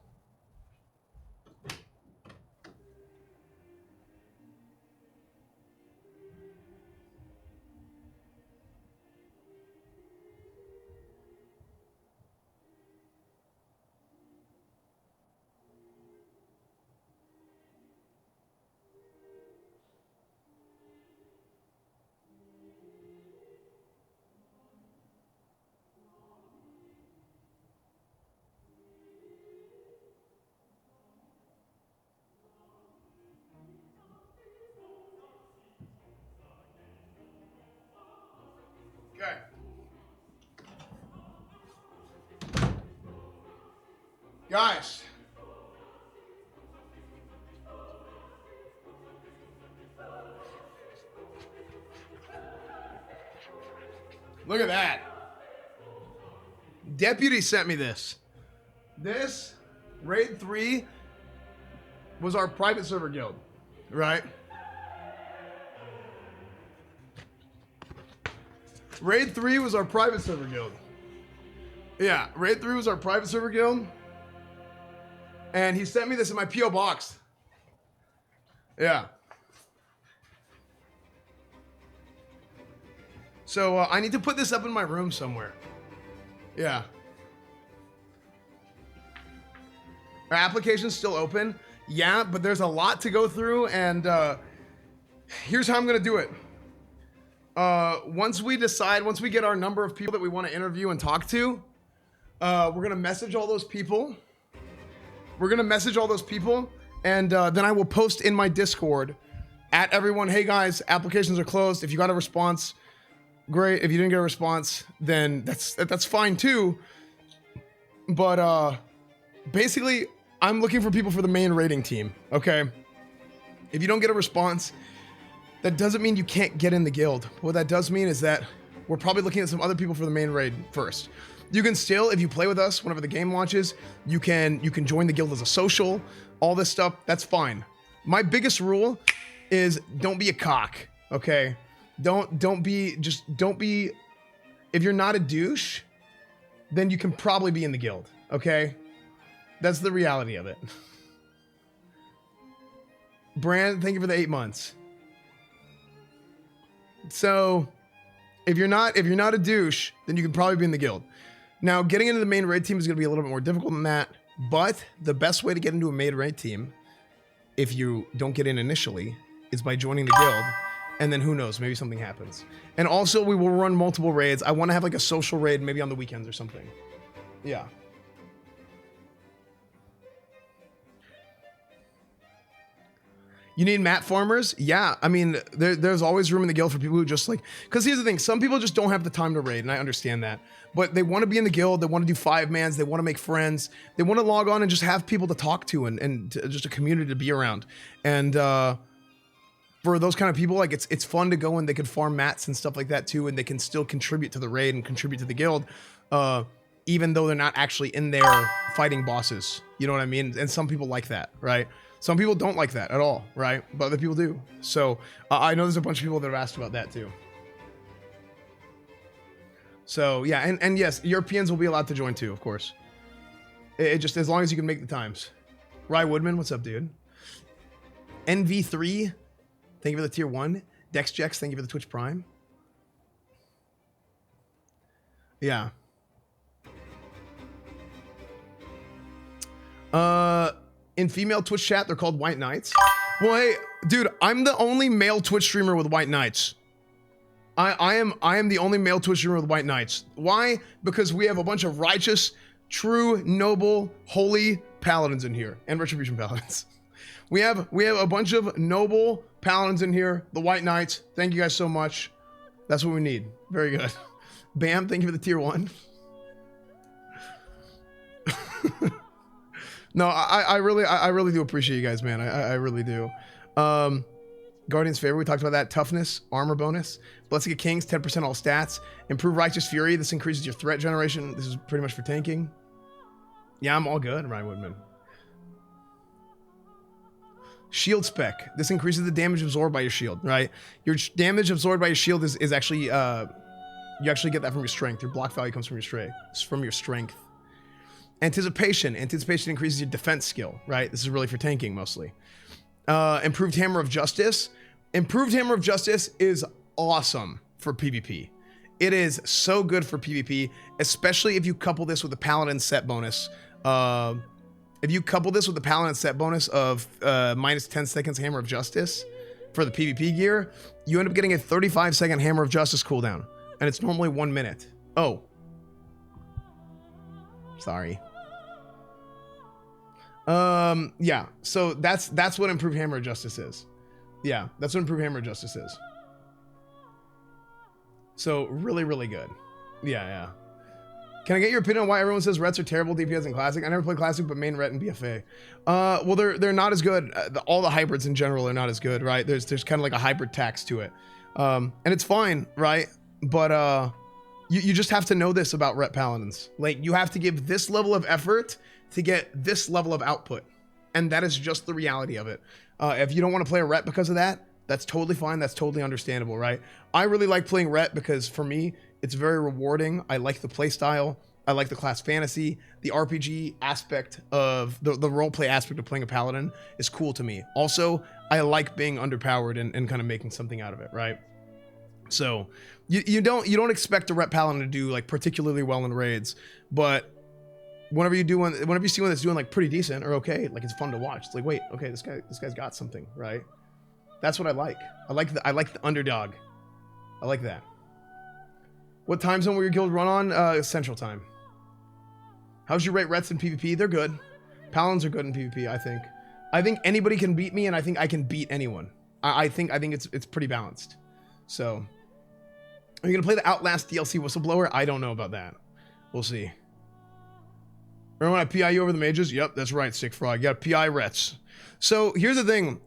Okay. Guys. Look at that. Deputy sent me this. This, Raid 3, was our private server guild, right? Raid 3 was our private server guild. Yeah, Raid 3 was our private server guild. And he sent me this in my P.O. box. Yeah. So I need to put this up in my room somewhere. Yeah. Our application's still open. Yeah, but there's a lot to go through, and here's how I'm gonna do it. Once we get our number of people that we want to interview and talk to, we're gonna message all those people. And then I will post in my Discord at everyone, hey guys, applications are closed. If you got a response, great. If you didn't get a response, then that's fine too. But basically, I'm looking for people for the main raiding team, okay? If you don't get a response, that doesn't mean you can't get in the guild. What that does mean is that we're probably looking at some other people for the main raid first. You can still, if you play with us whenever the game launches, you can join the guild as a social, all this stuff, that's fine. My biggest rule is don't be a cock, okay? Don't be, if you're not a douche, then you can probably be in the guild, okay? That's the reality of it. Brand, thank you for the 8 months. So, if you're not a douche, then you can probably be in the guild. Now, getting into the main raid team is going to be a little bit more difficult than that, but the best way to get into a main raid team, if you don't get in initially, is by joining the guild, and then who knows, maybe something happens. And also, we will run multiple raids. I want to have like a social raid maybe on the weekends or something. Yeah. You need mat farmers? Yeah, I mean, there's always room in the guild for people who just like, because here's the thing, some people just don't have the time to raid, and I understand that. But they want to be in the guild, they want to do 5-mans, they want to make friends, they want to log on and just have people to talk to and just a community to be around. And for those kind of people, like it's fun to go and they can farm mats and stuff like that too, and they can still contribute to the raid and contribute to the guild, even though they're not actually in there fighting bosses. You know what I mean? And some people like that, right? Some people don't like that at all, right? But other people do. So I know there's a bunch of people that have asked about that too. So yeah, and yes, Europeans will be allowed to join too, of course. It just, as long as you can make the times. Rye Woodman, what's up, dude? NV3, thank you for the tier 1. DexJex, thank you for the Twitch Prime. Yeah. In female Twitch chat, they're called White Knights. Well, hey, dude, I'm the only male Twitch streamer with White Knights. I am the only male Twitch streamer with White Knights. Why? Because we have a bunch of righteous, true, noble, holy paladins in here, and retribution paladins. We have a bunch of noble paladins in here, the White Knights. Thank you guys so much. That's what we need. Very good. Bam, thank you for the tier 1. No, I really do appreciate you guys, man. I really do. Guardian's Favor, we talked about that. Toughness, armor bonus. Blessing of Kings, 10% all stats. Improve Righteous Fury, this increases your threat generation. This is pretty much for tanking. Yeah, I'm all good, Ryan Woodman. Shield spec. This increases the damage absorbed by your shield, right? Your damage absorbed by your shield is actually, you actually get that from your strength. Your block value comes from your strength. Anticipation. Anticipation increases your defense skill, right? This is really for tanking mostly. Improved Hammer of Justice. Improved Hammer of Justice is awesome for PvP. It is so good for PvP, especially if you couple this with the Paladin set bonus. If you couple this with the Paladin set bonus of minus 10 seconds Hammer of Justice for the PvP gear, you end up getting a 35-second Hammer of Justice cooldown, and it's normally 1 minute. Oh. Sorry. Yeah, so that's what Improved Hammer of Justice is. Yeah, that's what Improved Hammer of Justice is. So, really, really good. Yeah. Can I get your opinion on why everyone says Rets are terrible DPS in Classic? I never played Classic, but main Ret and BFA. Well, they're not as good. All the hybrids in general are not as good, right? There's kind of like a hybrid tax to it. And it's fine, right? But you just have to know this about Ret Paladins. Like, you have to give this level of effort to get this level of output. And that is just the reality of it. If you don't want to play a Ret because of that, that's totally fine. That's totally understandable, right? I really like playing Ret because for me, it's very rewarding. I like the play style. I like the class fantasy. The RPG aspect of the roleplay aspect of playing a Paladin is cool to me. Also, I like being underpowered and kind of making something out of it, right? So you don't expect a Ret Paladin to do like particularly well in raids, but whenever you see one that's doing like pretty decent or okay, like it's fun to watch. It's like, wait, okay, this guy's got something, right? That's what I like. I like the underdog. I like that. What time zone will your guild run on? Central time. How's your rate Rets in PvP? They're good. Paladins are good in PvP, I think. I think anybody can beat me, and I think I can beat anyone. I think it's pretty balanced. So, are you gonna play the Outlast DLC Whistleblower? I don't know about that. We'll see. Remember when I PI you over the mages? Yep, that's right, Sick Frog. You got PI Rets. So here's the thing.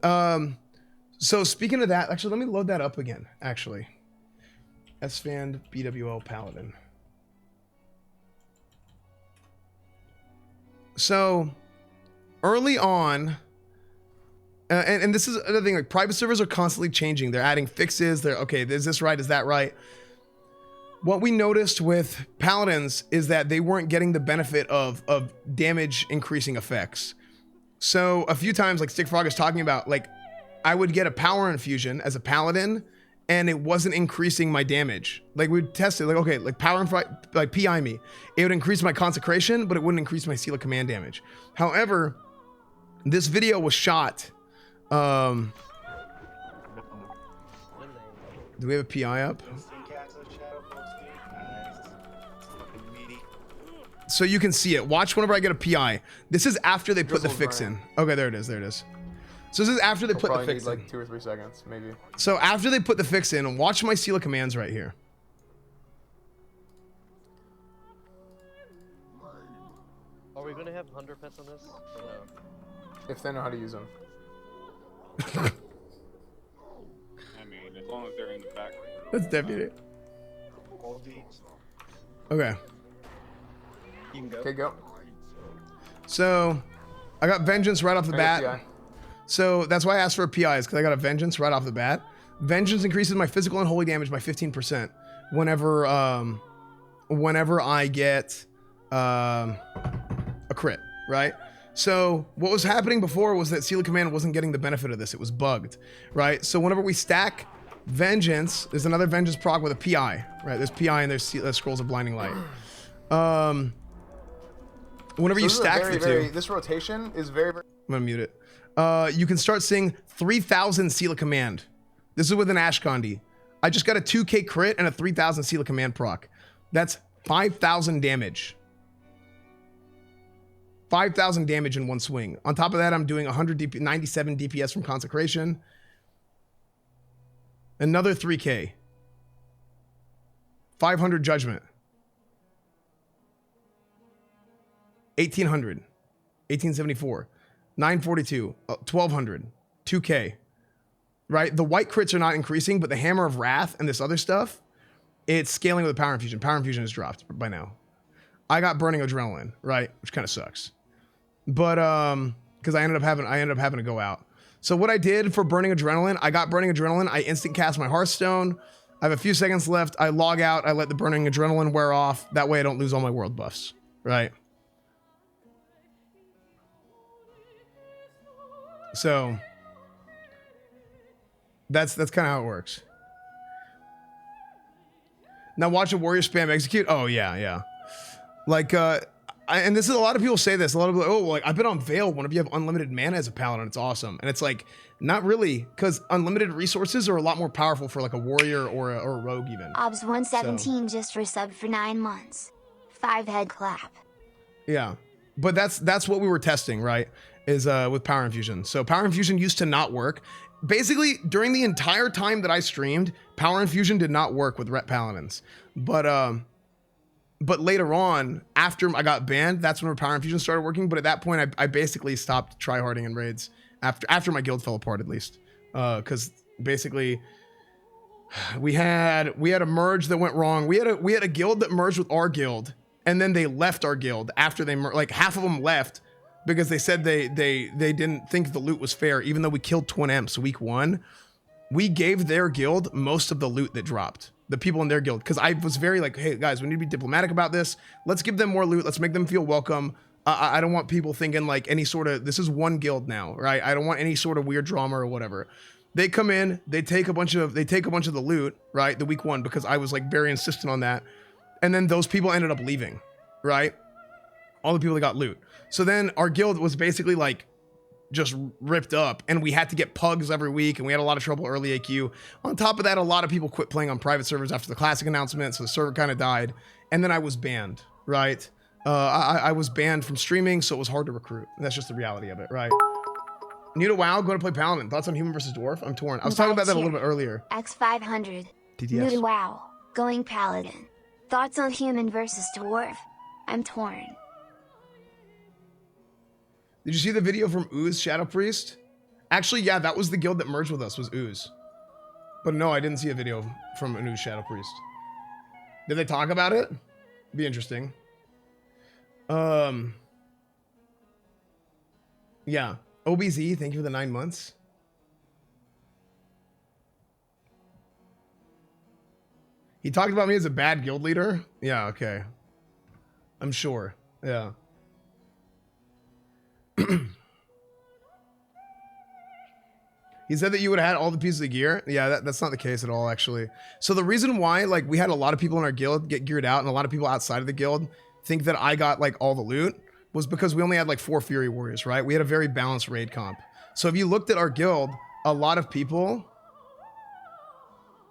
So speaking of that, actually, let me load that up again, actually. Esfand BWL Paladin. So early on, and this is another thing, like private servers are constantly changing. They're adding fixes. They're, okay, is this right? Is that right? What we noticed with Paladins is that they weren't getting the benefit of damage increasing effects. So a few times, like Stickfrog is talking about, like I would get a power infusion as a Paladin and it wasn't increasing my damage. Like we would test it, like, okay, like power and like PI me. It would increase my consecration, but it wouldn't increase my seal of command damage. However, this video was shot. Do we have a PI up? So you can see it. Watch whenever I get a PI. This is after they put the fix in. Okay, there it is. There it is. So this is after they put the fix in. Like 2 or 3 seconds, maybe. So after they put the fix in, watch my seal of commands right here. Are we gonna have 100 pets on this? Or no? If they know how to use them. I mean, as long as they're in the back. That's deputy. Okay. You can go. Okay, go. So I got vengeance right off the I got bat. PI. So that's why I asked for a PI, is because I got a vengeance right off the bat. Vengeance increases my physical and holy damage by 15% whenever I get a crit, right? So what was happening before was that Seal of Command wasn't getting the benefit of this. It was bugged, right? So whenever we stack Vengeance, there's another Vengeance proc with a PI, right? There's PI and there's Scrolls of Blinding Light. Whenever you stack the two, this rotation is very, very. I'm gonna mute it. You can start seeing 3,000 Seal of Command. This is with an Ashkandi. I just got a 2k crit and a 3,000 Seal of Command proc. That's 5,000 damage. 5,000 damage in one swing. On top of that, I'm doing 97 DPS from Consecration. Another 3k. 500 Judgment. 1,800. 1,874. 942. 1,200. 2k. Right? The white crits are not increasing, but the Hammer of Wrath and this other stuff, it's scaling with a Power Infusion. Power Infusion has dropped by now. I got Burning Adrenaline, right? Which kind of sucks. But because I ended up having to go out. So what I did for Burning Adrenaline, I got Burning Adrenaline. I instant cast my Hearthstone. I have a few seconds left. I log out. I let the Burning Adrenaline wear off. That way I don't lose all my world buffs, right? So that's kind of how it works. Now watch a warrior spam execute. Oh yeah. Like and this is, a lot of people say this. A lot of people, oh, like I've been on Veil. One of you have unlimited mana as a paladin. It's awesome. And it's like, not really, because unlimited resources are a lot more powerful for like a warrior or a rogue even. Obs 117 just resubbed for 9 months. 5 head clap. Yeah, but that's what we were testing, right? Is with Power Infusion. So Power Infusion used to not work. Basically, during the entire time that I streamed, Power Infusion did not work with Ret Paladins. But later on, after I got banned, that's when Power Infusion started working. But at that point, I basically stopped tryharding in raids after my guild fell apart, at least. Because basically, we had a merge that went wrong. We had a guild that merged with our guild, and then they left our guild after they like half of them left because they said they didn't think the loot was fair, even though we killed Twin Emps week 1. We gave their guild most of the loot that dropped. The people in their guild, because I was very like, hey guys, we need to be diplomatic about this. Let's give them more loot. Let's make them feel welcome. I don't want people thinking like any sort of, this is one guild now, right? I don't want any sort of weird drama or whatever. They come in, they take a bunch of the loot, right? The week 1, because I was like very insistent on that. And then those people ended up leaving, right? All the people that got loot. So then our guild was basically like just ripped up, and we had to get pugs every week, and we had a lot of trouble early AQ. On top of that, a lot of people quit playing on private servers after the classic announcement, so the server kind of died. And then I was banned, right? I was banned from streaming, so it was hard to recruit. And that's just the reality of it, right? New to WoW, going to play Paladin. Thoughts on human versus dwarf? I'm torn. I was talking about that a little bit earlier. X500. TTS. New to WoW, going Paladin. Thoughts on human versus dwarf? I'm torn. Did you see the video from Ooze Shadow Priest? Actually, yeah, that was the guild that merged with us, was Ooze. But no, I didn't see a video from an Ooze Shadow Priest. Did they talk about it? Be interesting. Yeah. OBZ, thank you for the 9 months. He talked about me as a bad guild leader? Yeah, okay. I'm sure. Yeah. He said that you would have had all the pieces of gear. Yeah, that's not the case at all, actually. So the reason why, like, we had a lot of people in our guild get geared out and a lot of people outside of the guild think that I got, like, all the loot was because we only had, like, 4 Fury Warriors, right? We had a very balanced raid comp. So if you looked at our guild, a lot of people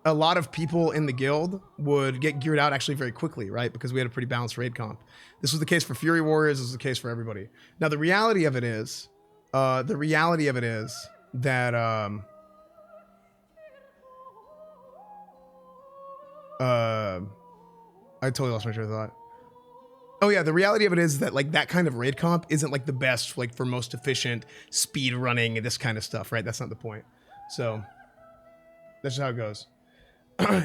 in the guild would get geared out actually very quickly, right? Because we had a pretty balanced raid comp. This was the case for Fury Warriors. This was the case for everybody. Now, the reality of it is that I totally lost my train of thought. Oh yeah, the reality of it is that like that kind of raid comp isn't like the best like for most efficient speed running and this kind of stuff, right? That's not the point. So that's just how it goes.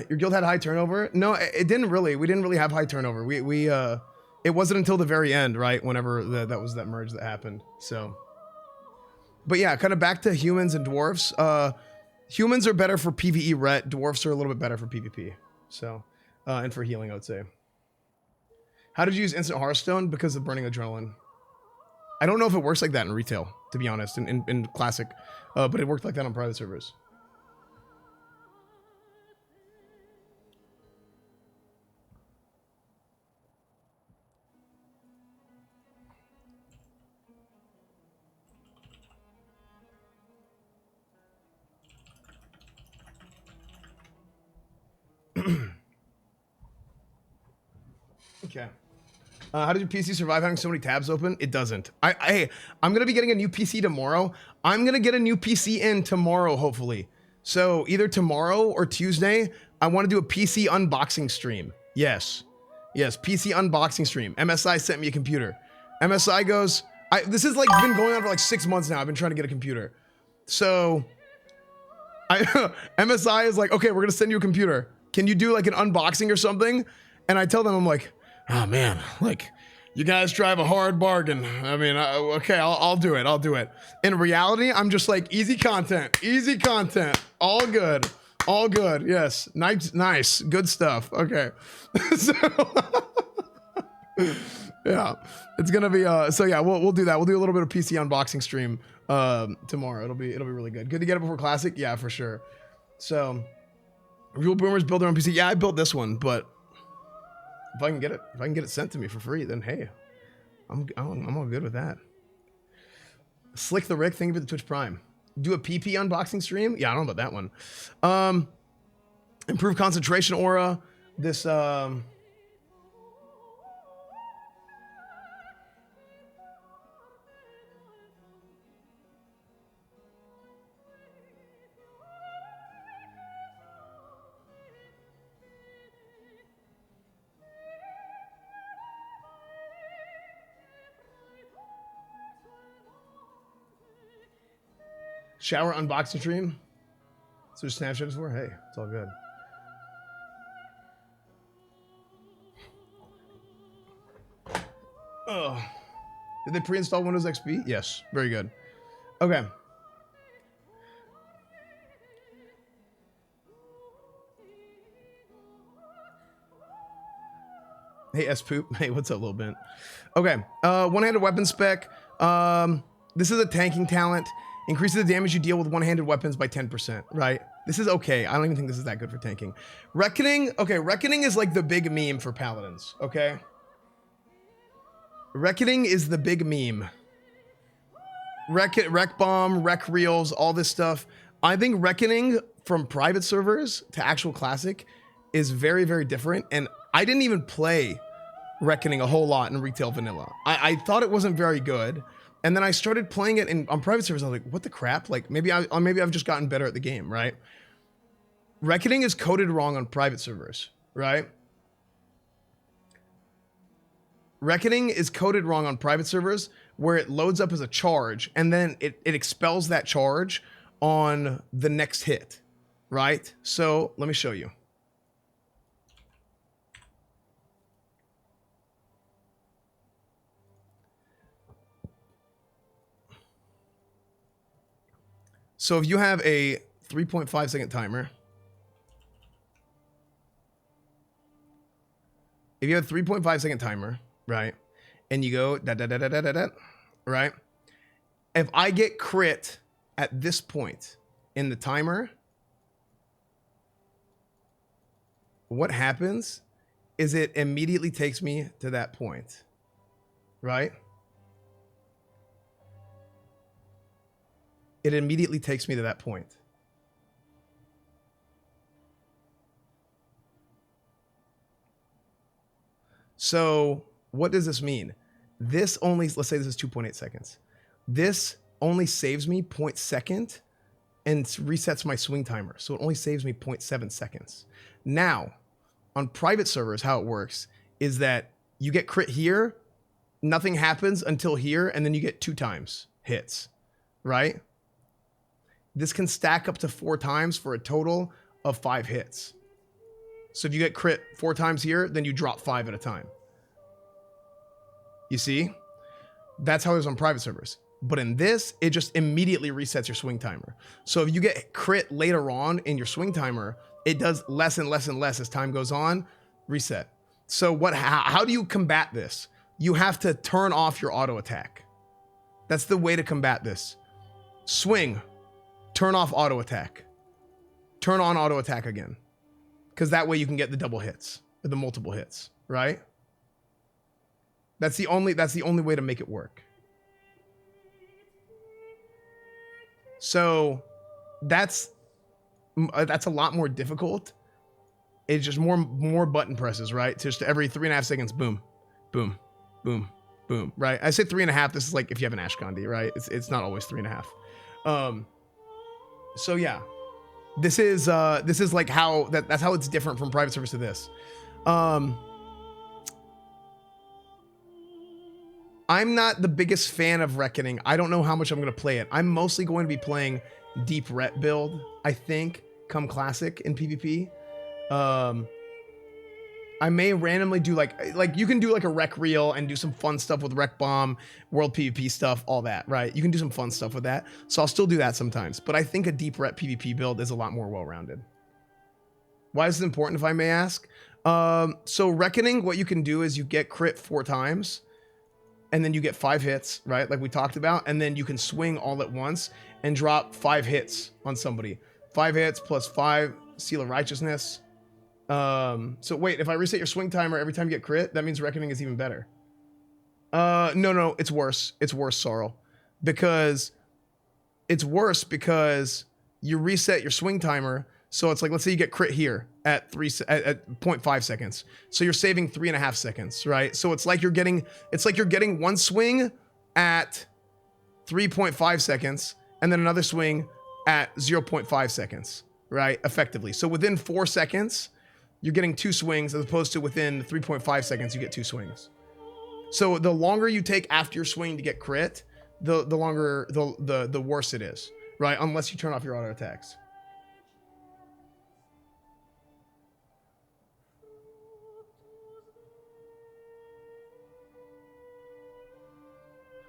Your guild had high turnover? No, it didn't really. We didn't really have high turnover. It wasn't until the very end, right? Whenever that was that merge that happened. So, but yeah, kind of back to humans and dwarfs. Humans are better for PvE ret. Dwarfs are a little bit better for PvP. So, and for healing, I would say. How did you use instant Hearthstone? Because of burning adrenaline. I don't know if it works like that in retail, to be honest, in classic, but it worked like that on private servers. Okay. How did your PC survive having so many tabs open? It doesn't. I'm going to be getting a new PC tomorrow. I'm going to get a new PC in tomorrow, hopefully. So either tomorrow or Tuesday, I want to do a PC unboxing stream. Yes. Yes, PC unboxing stream. MSI sent me a computer. MSI goes, this has like been going on for like 6 months now. I've been trying to get a computer. So MSI is like, okay, we're going to send you a computer. Can you do like an unboxing or something? And I tell them, I'm like, oh man, like you guys drive a hard bargain. I mean, okay, I'll do it. I'll do it. In reality, I'm just like easy content, all good, all good. Yes. Nice. Good stuff. Okay. So yeah, it's going to be, so yeah, we'll do that. We'll do a little bit of PC unboxing stream, tomorrow. It'll be really good. Good to get it before Classic. Yeah, for sure. So Real Boomers build their own PC. Yeah, I built this one, but if I can get it sent to me for free, then hey, I'm all good with that. Slick the Rick, thank you for the Twitch Prime. Do a PP unboxing stream? Yeah, I don't know about that one. Improve concentration aura. This shower unboxing stream. So Snapchat is for? Hey, it's all good. Oh, did they pre-install Windows XP? Yes, very good. Okay. Hey, S-Poop. Hey, what's up, Lil Bent? Okay, one-handed weapon spec. This is a tanking talent. Increases the damage you deal with one-handed weapons by 10%, right? This is okay. I don't even think this is that good for tanking. Reckoning, okay, Reckoning is like the big meme for Paladins, okay? Reckoning is the big meme. Wreck Bomb, Wreck Reels, all this stuff. I think Reckoning from private servers to actual Classic is very, very different. And I didn't even play Reckoning a whole lot in retail vanilla. I thought it wasn't very good. And then I started playing it on private servers. I was like, what the crap? Like maybe I've just gotten better at the game, right? Reckoning is coded wrong on private servers, right? Reckoning is coded wrong on private servers, where it loads up as a charge, and then it expels that charge on the next hit, right? So let me show you. So if you have a 3.5 second timer, if you have a 3.5 second timer, right, and you go da da da da da da da, right? If I get crit at this point in the timer, what happens is it immediately takes me to that point, right? It immediately takes me to that point. So what does this mean? This only, let's say this is 2.8 seconds. This only saves me 0.2 second and resets my swing timer. So it only saves me 0.7 seconds. Now, on private servers, how it works is that you get crit here, nothing happens until here, and then you get 2 times hits, right? This can stack up to 4 times for a total of 5 hits. So if you get crit 4 times here, then you drop 5 at a time. You see? That's how it is on private servers. But in this, it just immediately resets your swing timer. So if you get crit later on in your swing timer, it does less and less and less as time goes on, reset. So how do you combat this? You have to turn off your auto attack. That's the way to combat this. Swing. Turn off auto attack. Turn on auto attack again. Because that way you can get the double hits, or the multiple hits, right? That's the only way to make it work. So that's a lot more difficult. It's just more button presses, right? Just every 3.5 seconds, boom, boom, boom, boom, right? I say 3.5. This is like if you have an Ashkandi, right? It's not always 3.5. So yeah, this is like how that's how it's different from private service to this. I'm not the biggest fan of Reckoning. I don't know how much I'm going to play it. I'm mostly going to be playing Deep Ret build, I think, come Classic in PvP. I may randomly do like you can do like a Rec Reel and do some fun stuff with Rec Bomb, World PvP stuff, all that, right? You can do some fun stuff with that. So I'll still do that sometimes. But I think a Deep Ret PvP build is a lot more well-rounded. Why is it important, if I may ask? So Reckoning, what you can do is you get crit 4 times, and then you get 5 hits, right? Like we talked about, and then you can swing all at once and drop 5 hits on somebody. 5 hits plus 5 Seal of Righteousness. So wait, if I reset your swing timer every time you get crit, that means Reckoning is even better. No, it's worse. It's worse, Sorrel. Because you reset your swing timer. So it's like, let's say you get crit here at 0.5 seconds. So you're saving 3.5 seconds, right? So it's like you're getting one swing at 3.5 seconds and then another swing at 0.5 seconds, right? Effectively. So within 4 seconds, you're getting 2 swings as opposed to within 3.5 seconds, you get 2 swings. So the longer you take after your swing to get crit, the longer, the worse it is, right? Unless you turn off your auto attacks.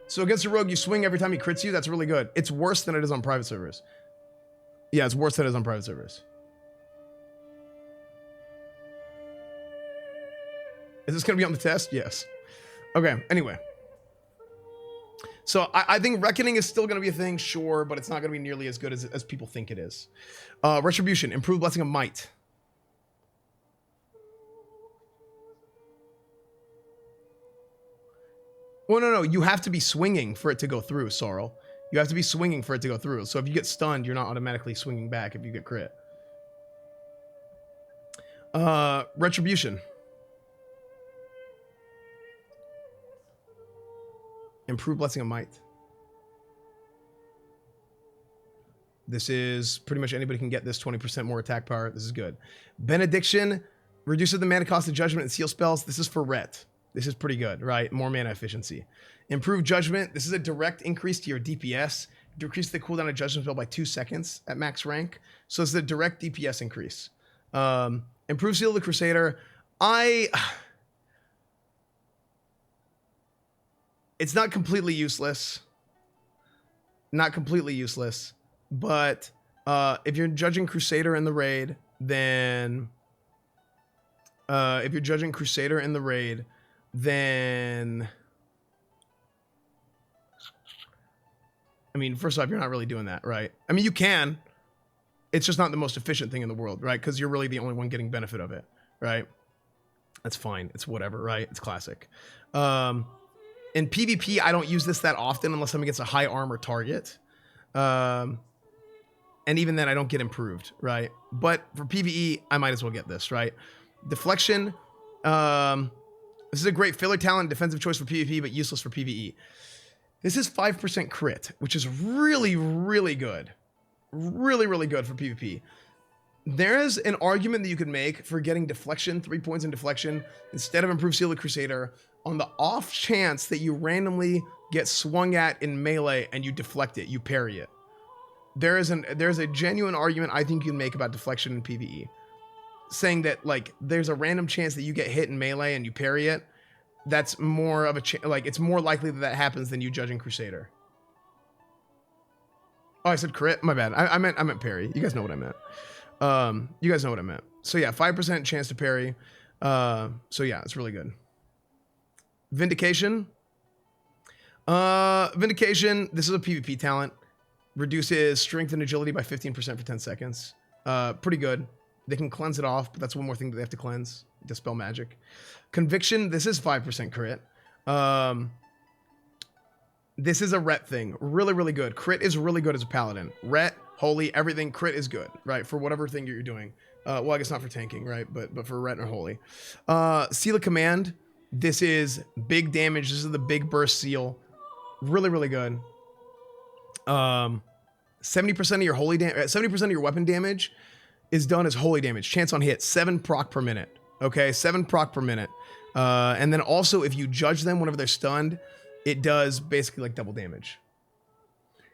So against a rogue, you swing every time he crits you. That's really good. It's worse than it is on private servers. Yeah, it's worse than it is on private servers. Is this going to be on the test? Yes. Okay, anyway. So I think Reckoning is still going to be a thing, sure, but it's not going to be nearly as good as people think it is. Retribution, improved Blessing of Might. Well, no, you have to be swinging for it to go through, Sorrel. You have to be swinging for it to go through. So if you get stunned, you're not automatically swinging back if you get crit. Retribution. Improved Blessing of Might. This is pretty much anybody can get this. 20% more attack power. This is good. Benediction reduces the mana cost of judgment and seal spells. This is for Ret. This is pretty good, right? More mana efficiency. Improved Judgment. This is a direct increase to your DPS. Decrease the cooldown of Judgment spell by 2 seconds at max rank. So it's a direct DPS increase. Improved Seal of the Crusader. It's not completely useless. Not completely useless. But if you're judging Crusader in the raid, then... I mean, first off, you're not really doing that, right? I mean, you can. It's just not the most efficient thing in the world, right? Because you're really the only one getting benefit of it, right? That's fine. It's whatever, right? It's classic. In PvP, I don't use this that often unless someone gets a high armor target. And even then, I don't get improved, right? But for PvE, I might as well get this, right? Deflection. This is a great filler talent, defensive choice for PvP, but useless for PvE. This is 5% crit, which is really, really good. Really, really good for PvP. There's an argument that you could make for getting deflection, 3 points in deflection, instead of improved Seal of the Crusader, on the off chance that you randomly get swung at in melee and you deflect it, you parry it. There's a genuine argument I think you can make about deflection in PvE. Saying that, like, there's a random chance that you get hit in melee and you parry it. That's more of a it's more likely that happens than you judging Crusader. Oh, I said crit. My bad. I meant parry. You guys know what I meant. So yeah, 5% chance to parry. So yeah, it's really good. Vindication. Vindication. This is a PvP talent. Reduces strength and agility by 15% for 10 seconds. Pretty good. They can cleanse it off, but that's one more thing that they have to cleanse. Dispel magic. Conviction, this is 5% crit. This is a ret thing. Really, really good. Crit is really good as a paladin. Ret, holy, everything, crit is good, right? For whatever thing you're doing. Well, I guess not for tanking, right? But for ret or holy. Seal of Command, this is big damage. This is the big burst seal. Really, really good. 70% of your holy damage, 70% of your weapon damage is done as holy damage. Chance on hit, 7 proc per minute. Okay, 7 proc per minute. And then also, if you judge them whenever they're stunned, it does basically like double damage.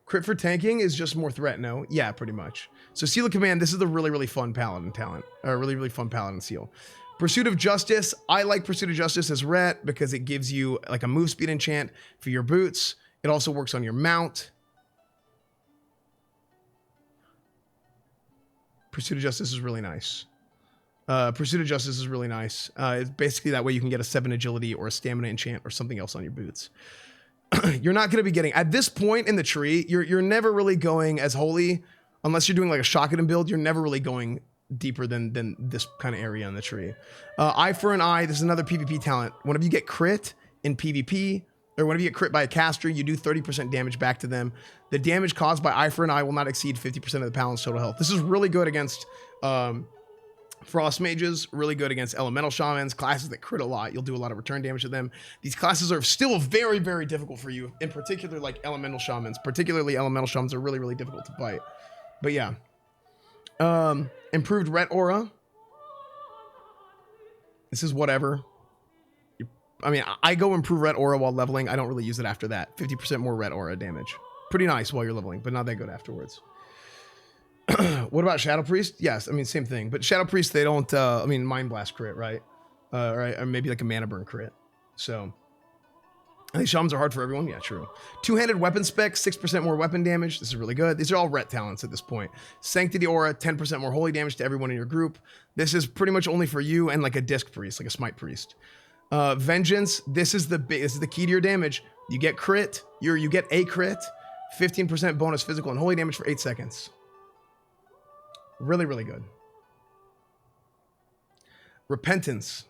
Crit for tanking is just more threat, no? Yeah, pretty much. So Seal of Command, this is the really, really fun paladin talent. Really, really fun paladin seal. Pursuit of Justice, I like Pursuit of Justice as ret because it gives you like a move speed enchant for your boots. It also works on your mount. Pursuit of Justice is really nice. Pursuit of Justice is really nice. It's basically that way you can get a 7 agility or a stamina enchant or something else on your boots. You're not going to be getting, at this point in the tree, you're never really going as holy, unless you're doing like a shotgun build, you're never really going deeper than this kind of area in the tree. Eye for an Eye, this is another PvP talent. Whenever you get crit in PvP, or whenever you get crit by a caster, you do 30% damage back to them. The damage caused by Eye for an Eye will not exceed 50% of the paladin's total health. This is really good against Frost Mages, really good against Elemental Shamans, classes that crit a lot. You'll do a lot of return damage to them. These classes are still very, very difficult for you, in particular like Elemental Shamans. Particularly Elemental Shamans are really, really difficult to fight. But yeah. Improved Ret Aura. This is whatever. I mean, I go improve Ret Aura while leveling. I don't really use it after that. 50% more Ret Aura damage. Pretty nice while you're leveling, but not that good afterwards. What about Shadow Priest? Yes, I mean, same thing. But Shadow Priest, they don't, I mean, Mind Blast crit, right? Right? Or maybe like a Mana Burn crit. So, I think Shamans are hard for everyone. Yeah, true. Two-handed weapon spec, 6% more weapon damage. This is really good. These are all ret talents at this point. Sanctity Aura, 10% more holy damage to everyone in your group. This is pretty much only for you and like a Disc Priest, like a Smite Priest. Vengeance, this is the key to your damage. You get crit, you get a crit, 15% bonus physical and holy damage for 8 seconds. Really, really good. Repentance.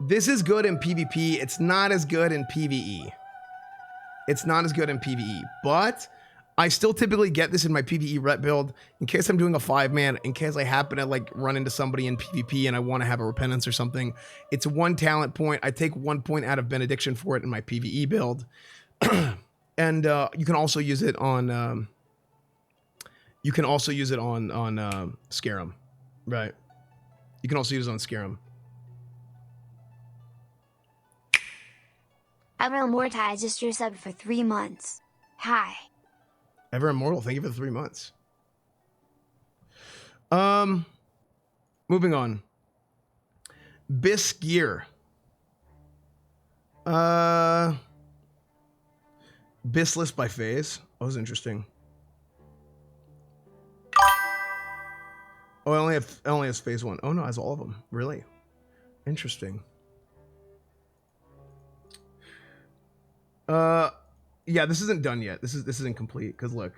This is good in PvP. It's not as good in PvE. It's not as good in PvE, but I still typically get this in my PvE ret build in case I'm doing a 5-man, in case I happen to like run into somebody in PvP and I want to have a repentance or something. It's 1 talent point. I take 1 point out of benediction for it in my PvE build. And you can also use it on Scarum, right? You can also use it on Scarum. Ever Immortalized just resubbed for 3 months. Hi. Ever Immortal, thank you for the 3 months. Moving on. Bisgear. Bissless by Phase. That was interesting. Oh, it only has Phase 1. Oh no, it has all of them. Really? Interesting. Yeah, this isn't done yet. This isn't complete, because look.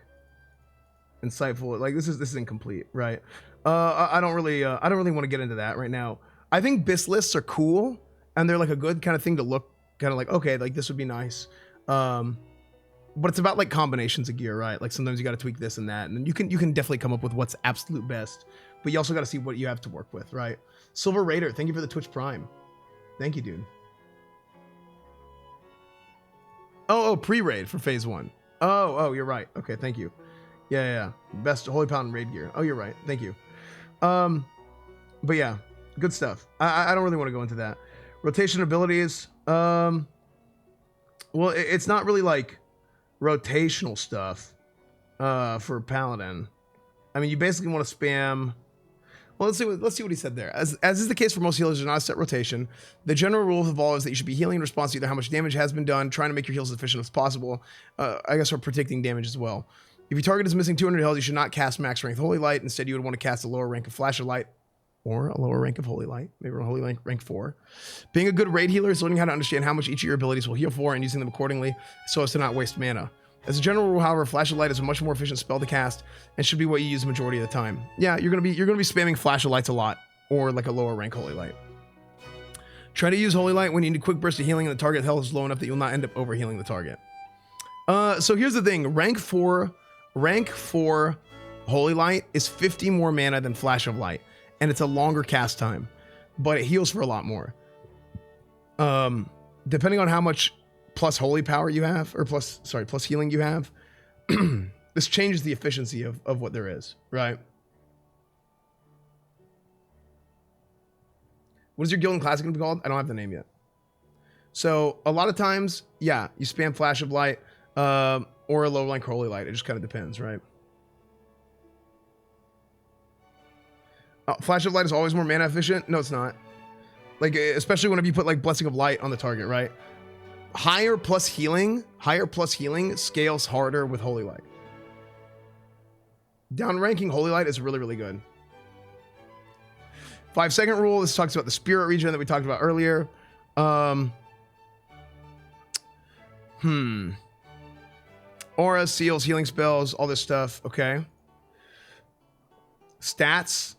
Insightful, like this isn't complete, right? I don't really want to get into that right now. I think bis lists are cool, and they're like a good kind of thing to look, kind of like, okay, like this would be nice. But it's about like combinations of gear, right? Like sometimes you got to tweak this and that, and then you can definitely come up with what's absolute best. But you also got to see what you have to work with, right? Silver Raider, thank you for the Twitch Prime. Thank you, dude. Oh, pre-raid for Phase 1. Oh, you're right. Okay, thank you. Yeah. Best Holy Paladin raid gear. Oh, you're right. Thank you. But yeah, good stuff. I don't really want to go into that. Rotation abilities. Well, it's not really like rotational stuff for Paladin. I mean, you basically want to spam. Well, let's see what he said there. As is the case for most healers, there's not a set rotation. The general rule of all is that you should be healing in response to either how much damage has been done, trying to make your heals as efficient as possible. I guess we're predicting damage as well. If your target is missing 200 health, you should not cast max rank Holy Light. Instead, you would want to cast a lower rank of Flash of Light or a lower rank of Holy Light. Maybe we're Holy Light rank 4. Being a good raid healer is learning how to understand how much each of your abilities will heal for and using them accordingly so as to not waste mana. As a general rule, however, Flash of Light is a much more efficient spell to cast and should be what you use the majority of the time. Yeah, you're gonna be spamming Flash of Lights a lot, or like a lower rank Holy Light. Try to use Holy Light when you need a quick burst of healing and the target health is low enough that you'll not end up overhealing the target. So here's the thing: rank 4 Holy Light is 50 more mana than Flash of Light, and it's a longer cast time, but it heals for a lot more. Depending on how much plus holy power you have, or plus healing you have, this changes the efficiency of what there is, right? What is your guild and classic gonna be called? I don't have the name yet. So a lot of times, yeah, you spam Flash of Light, or a low rank Holy Light. It just kind of depends, right? Flash of Light is always more mana efficient. No, it's not. Like, especially whenever you put like Blessing of Light on the target, right? Higher plus healing scales harder with Holy Light. Downranking Holy Light is really, really good. 5-second rule. This talks about the spirit regen that we talked about earlier. Aura, seals, healing spells, all this stuff. Okay. Stats.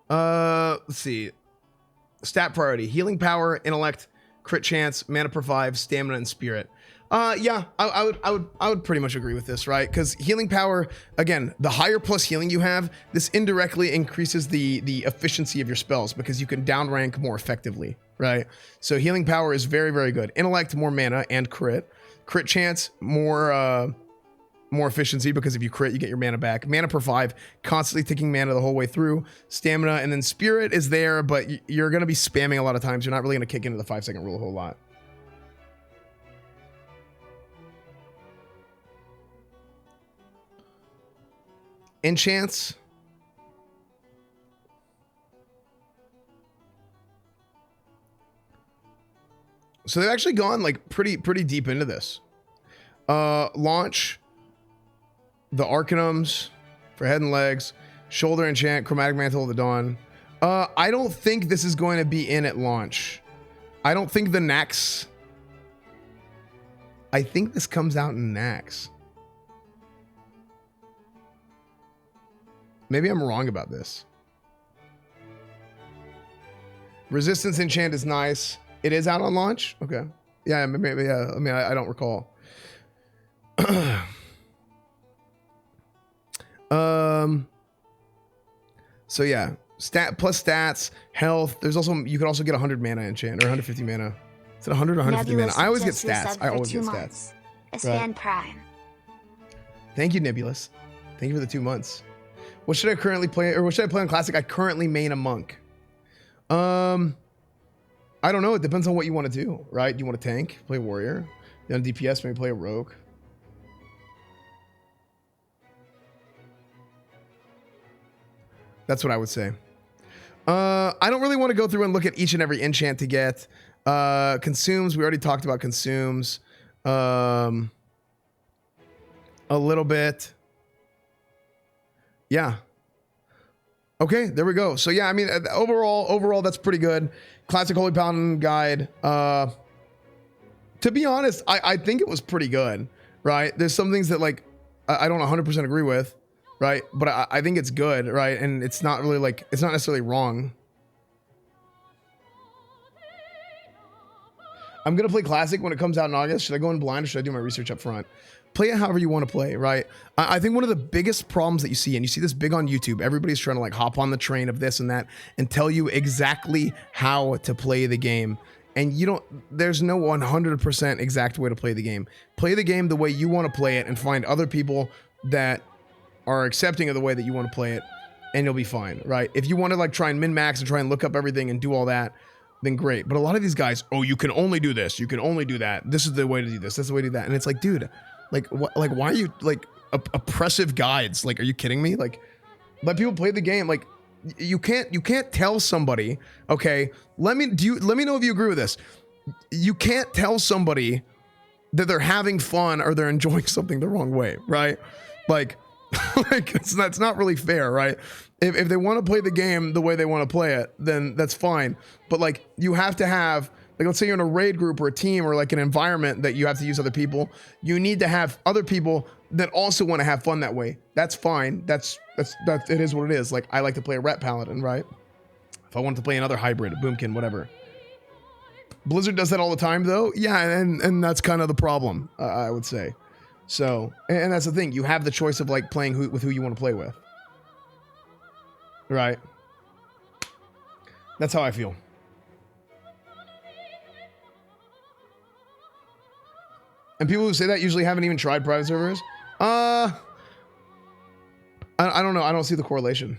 Let's see. Stat priority: healing power, intellect, crit chance, mana per 5, stamina, and spirit. Yeah, I would pretty much agree with this, right? Because healing power, again, the higher plus healing you have, this indirectly increases the efficiency of your spells because you can downrank more effectively, right? So healing power is very, very good. Intellect, more mana and crit. Crit chance, more efficiency because if you crit, you get your mana back. Mana per 5, constantly taking mana the whole way through. Stamina, and then spirit is there, but you're going to be spamming a lot of times. You're not really going to kick into the 5-second rule a whole lot. Enchants. So they've actually gone like pretty deep into this. Launch. The Arcanums for head and legs, shoulder enchant, chromatic mantle of the dawn. I don't think this is going to be in at launch. I don't think the Nax. I think this comes out in Nax. Maybe I'm wrong about this. Resistance enchant is nice. It is out on launch? Okay. Yeah, maybe, yeah. I mean, I don't recall. So yeah, plus stats, health. There's also, you could also get 100 mana enchant, or 150 mana. Is it 100 or 150 mana? I always get stats. I always get stats. Esfand Prime. Thank you, Nebulous. Thank you for the 2 months. What should I currently play, or what should I play on Classic? I currently main a monk. I don't know. It depends on what you want to do, right? Do you want to tank, play warrior? You want DPS, maybe play a rogue. That's what I would say. I don't really want to go through and look at each and every enchant to get. Consumes, we already talked about consumes. A little bit. Yeah. Okay, there we go. So yeah, I mean, overall, that's pretty good. Classic Holy Paladin guide. To be honest, I think it was pretty good, right? There's some things that like I don't 100% agree with, right? But I think it's good, right? And it's not really like, it's not necessarily wrong. I'm gonna play Classic when it comes out in August. Should I go in blind or should I do my research up front? Play it however you want to play, right? I think one of the biggest problems that you see, and you see this big on YouTube, everybody's trying to like hop on the train of this and that and tell you exactly how to play the game. And you don't, there's no 100% exact way to play the game. Play the game the way you want to play it and find other people that are accepting of the way that you want to play it and you'll be fine, right? If you want to like try and min-max and try and look up everything and do all that, then great. But a lot of these guys, oh, you can only do this. You can only do that. This is the way to do this. This is the way to do that. And it's like, dude, like, what, like, why are you like oppressive guides? Like, are you kidding me? Like, let people play the game. Like, you can't tell somebody, okay, let me know if you agree with this. You can't tell somebody that they're having fun or they're enjoying something the wrong way, right? Like, that's not really fair, right? If they want to play the game the way they want to play it, then that's fine. But like, you have to have, like, let's say you're in a raid group or a team or like an environment that you have to use other people. You need to have other people that also want to have fun that way. That's fine. That's it is what it is. Like, I like to play a Ret Paladin, right? If I wanted to play another hybrid, a Boomkin, whatever. Blizzard does that all the time though. Yeah, and that's kind of the problem, I would say. So, and that's the thing. You have the choice of like playing with who you want to play with. Right. That's how I feel. And people who say that usually haven't even tried private servers. I don't know. I don't see the correlation.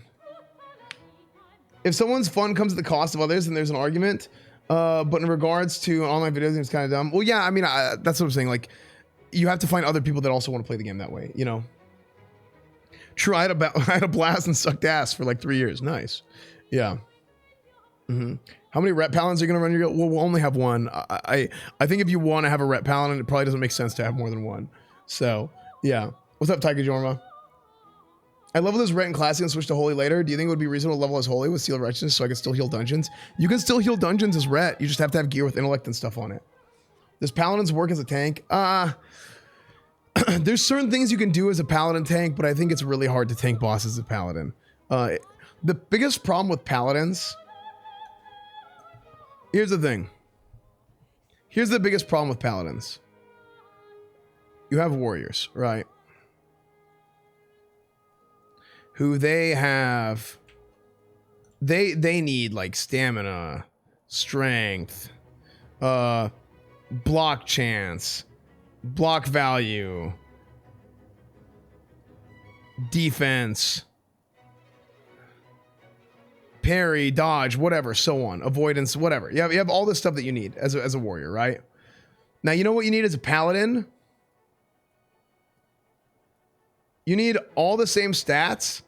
If someone's fun comes at the cost of others, then there's an argument. But in regards to online video games, it's kind of dumb. Well, yeah, I mean, that's what I'm saying. Like, you have to find other people that also want to play the game that way, you know? True, I had a blast and sucked ass for like 3 years. Nice. Yeah. Mm-hmm. How many Ret Paladins are you going to run your guild? Well, we'll only have one. I think if you want to have a Ret Paladin, it probably doesn't make sense to have more than one. So, yeah. What's up, Tiger Jorma? I level this Ret in Classic and switch to Holy later. Do you think it would be reasonable to level as Holy with Seal of Righteousness so I can still heal dungeons? You can still heal dungeons as Ret. You just have to have gear with intellect and stuff on it. Does Paladins work as a tank? There's certain things you can do as a Paladin tank, but I think it's really hard to tank bosses as a Paladin. The biggest problem with Paladins... Here's the thing. Here's the biggest problem with Paladins. You have warriors, right? Who they have... They need, like, stamina, strength, block chance, block value, defense, parry, dodge, whatever, so on, avoidance, whatever. You have all this stuff that you need as a warrior, right? Now, you know what you need as a paladin? You need all the same stats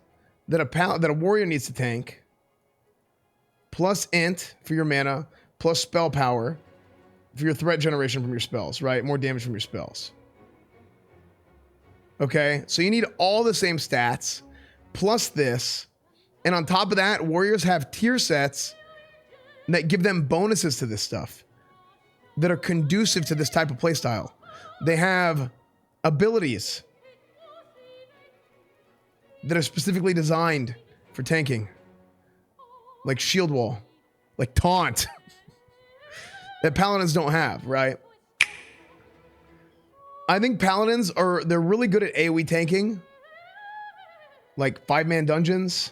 that a warrior needs to tank, plus int for your mana, plus spell power for your threat generation from your spells, right? More damage from your spells. Okay, so you need all the same stats, plus this, and on top of that, warriors have tier sets that give them bonuses to this stuff that are conducive to this type of playstyle. They have abilities that are specifically designed for tanking, like Shield Wall, like Taunt, that Paladins don't have, right? I think Paladins they're really good at AoE tanking, like 5-man dungeons.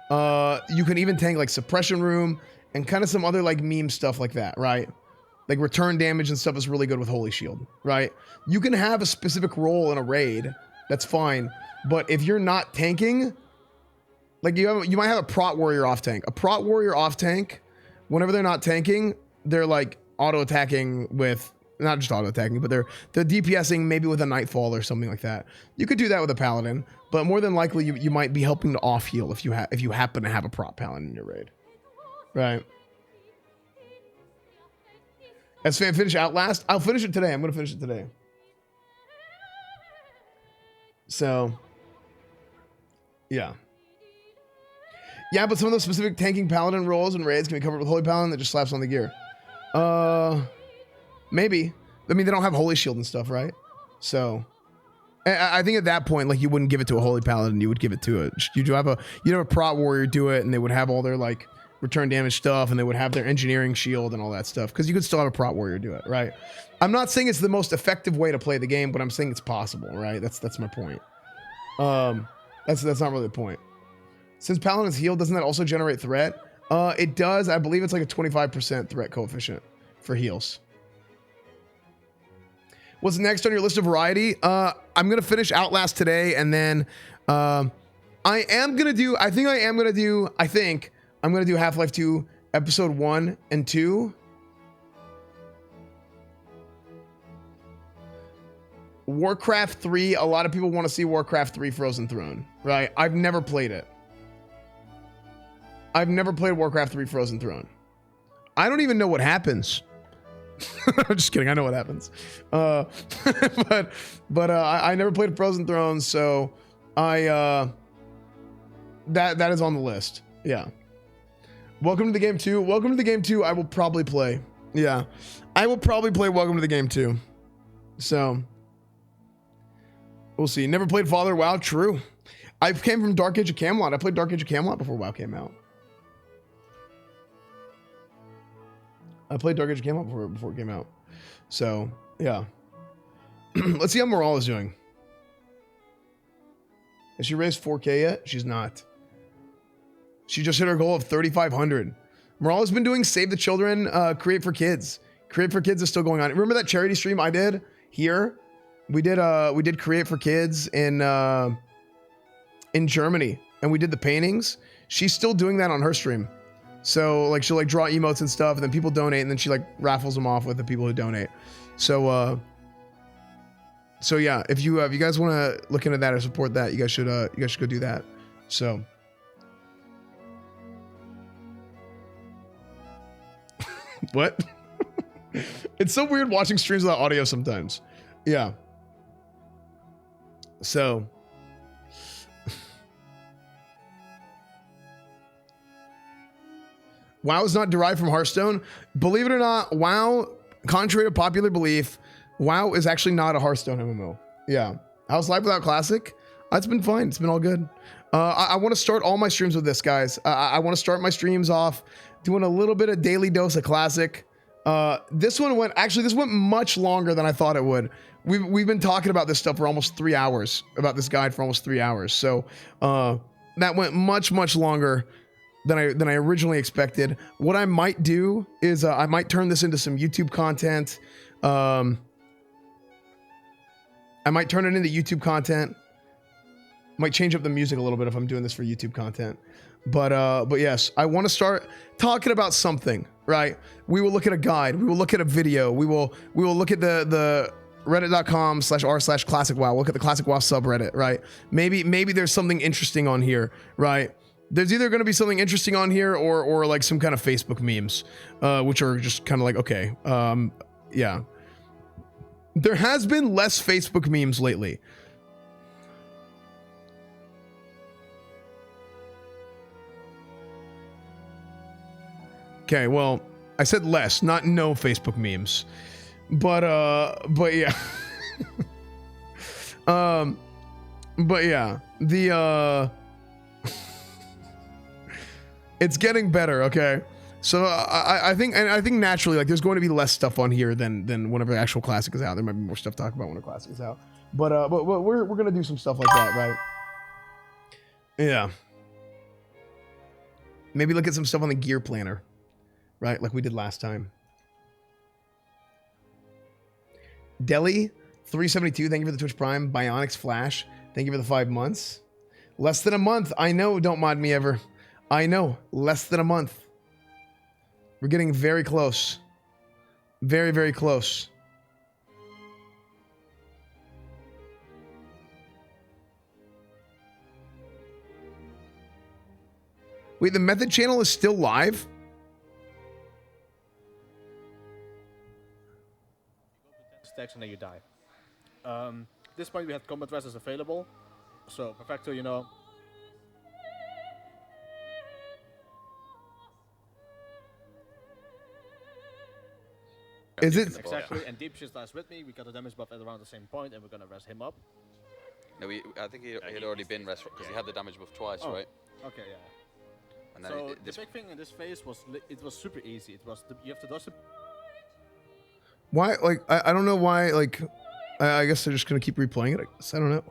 You can even tank like Suppression Room and kind of some other like meme stuff like that, right? Like return damage and stuff is really good with Holy Shield, right? You can have a specific role in a raid, that's fine. But if you're not tanking, like you might have a Prot Warrior off tank. A Prot Warrior off tank whenever they're not tanking, they're like auto attacking with, not just auto attacking, but they're DPSing maybe with a Nightfall or something like that. You could do that with a Paladin, but more than likely you might be helping to off heal if you happen to have a prop Paladin in your raid, right? Esfand, finish Outlast. I'll finish it today. I'm gonna finish it today. So, yeah. Yeah, but some of those specific tanking Paladin roles and raids can be covered with Holy Paladin that just slaps on the gear. Maybe. I mean, they don't have Holy Shield and stuff, right? So, I think at that point, like, you wouldn't give it to a Holy Paladin. You would give it to you'd have a prot warrior do it, and they would have all their, like, return damage stuff, and they would have their engineering shield and all that stuff, because you could still have a prot warrior do it, right? I'm not saying it's the most effective way to play the game, but I'm saying it's possible, right? That's my point. That's not really the point. Since Paladin's healed, doesn't that also generate threat? It does. I believe it's like a 25% threat coefficient for heals. What's next on your list of variety? I'm gonna finish Outlast today, and then I think I'm gonna do Half-Life 2 episode 1 and 2. Warcraft 3, a lot of people want to see Warcraft 3 Frozen Throne, right? I've never played it. I've never played Warcraft 3 Frozen Throne. I don't even know what happens. I'm just kidding. I know what happens. But I never played Frozen Throne, so that is on the list. Yeah. Welcome to the Game 2. Welcome to the Game 2. I will probably play. Yeah. I will probably play Welcome to the Game 2. So we'll see. Never played Father WoW. True. I came from Dark Age of Camelot. I played Dark Age of Camelot before WoW came out. I played Dark Age of Camelot before it came out. So, yeah. Let's see how Morale is doing. Has she raised 4K yet? She's not. She just hit her goal of 3,500. Morale has been doing Save the Children, Create for Kids. Create for Kids is still going on. Remember that charity stream I did here? We did Create for Kids in Germany, and we did the paintings. She's still doing that on her stream. So like she'll like draw emotes and stuff, and then people donate, and then she like raffles them off with the people who donate. So yeah, if you guys want to look into that or support that, you guys should go do that. So what? It's so weird watching streams without audio sometimes. Yeah. So WoW is not derived from Hearthstone. Believe it or not, WoW, contrary to popular belief, WoW is actually not a Hearthstone MMO. Yeah. How's Life Without Classic? It's been fine. It's been all good. I want to start all my streams with this, guys. I want to start my streams off doing a little bit of daily dose of Classic. This went much longer than I thought it would. We've been talking about this stuff for almost 3 hours, about this guide for almost 3 hours. So that went much longer than I originally expected. What I might do is I might turn this into some YouTube content. I might turn it into YouTube content. Might change up the music a little bit if I'm doing this for YouTube content. But yes, I want to start talking about something, right? We will look at a guide. We will look at a video. We will look at the reddit.com/r/classic WoW. Look at the Classic WoW subreddit, right? Maybe there's something interesting on here, right? There's either going to be something interesting on here or like some kind of Facebook memes, which are just kind of like, okay, yeah. There has been less Facebook memes lately. Okay, well, I said less, not no Facebook memes. But yeah. But yeah, it's getting better, okay? So I think naturally, like, there's going to be less stuff on here than whenever the actual Classic is out. There might be more stuff to talk about when the Classic is out. But we're gonna do some stuff like that, right? Yeah. Maybe look at some stuff on the gear planner, right? Like we did last time. Delhi 372, thank you for the Twitch Prime. Bionics Flash, thank you for the 5 months. Less than a month. I know, don't mod me ever. I know, less than a month. We're getting very close. Very, very close. Wait, the Method channel is still live? Stacks and then you die. At this point we had combat resist available, so perfecto, you know. Is it Exactly, and Deep Shit dies with me. We got a damage buff at around the same point, and we're gonna rest him up. No, I think he had already been rest because he had the damage buff twice, right? Okay, yeah. And then So the big thing in this phase was it was super easy. It was you have to dodge the why? Like I don't know why. Like I guess they're just gonna keep replaying it. I guess I don't know.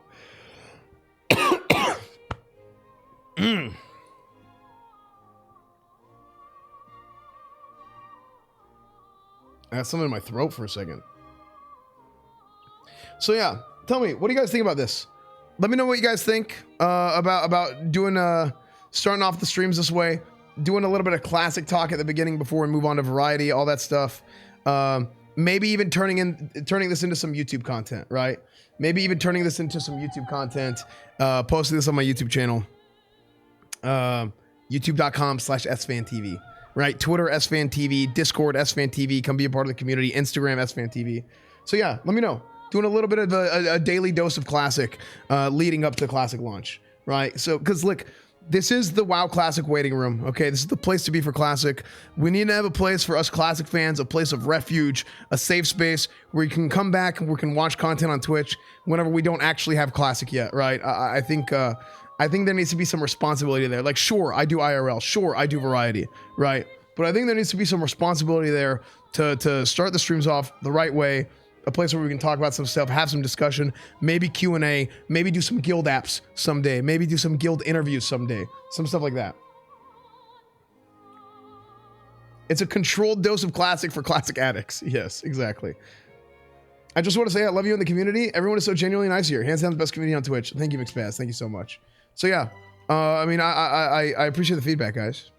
I had something in my throat for a second. So yeah, tell me, what do you guys think about this? Let me know what you guys think about doing starting off the streams this way, doing a little bit of classic talk at the beginning before we move on to variety, all that stuff. Maybe even turning this into some YouTube content, right? Maybe even turning this into some YouTube content, posting this on my YouTube channel, youtube.com/SfandTV. Right, Twitter SfandTV, Discord SfandTV. Come be a part of the community. Instagram SfandTV. So yeah, let me know. Doing a little bit of a daily dose of classic, leading up to classic launch. Right. So because look, this is the WoW Classic waiting room. Okay, this is the place to be for classic. We need to have a place for us classic fans, a place of refuge, a safe space where you can come back and we can watch content on Twitch whenever we don't actually have classic yet. Right. I think there needs to be some responsibility there. Like, sure, I do IRL. Sure, I do variety, right? But I think there needs to be some responsibility there to start the streams off the right way, a place where we can talk about some stuff, have some discussion, maybe Q&A, maybe do some guild apps someday, maybe do some guild interviews someday, some stuff like that. It's a controlled dose of classic for classic addicts. Yes, exactly. I just want to say I love you in the community. Everyone is so genuinely nice here. Hands down the best community on Twitch. Thank you, McSpaz. Thank you so much. So yeah, I mean, I appreciate the feedback, guys.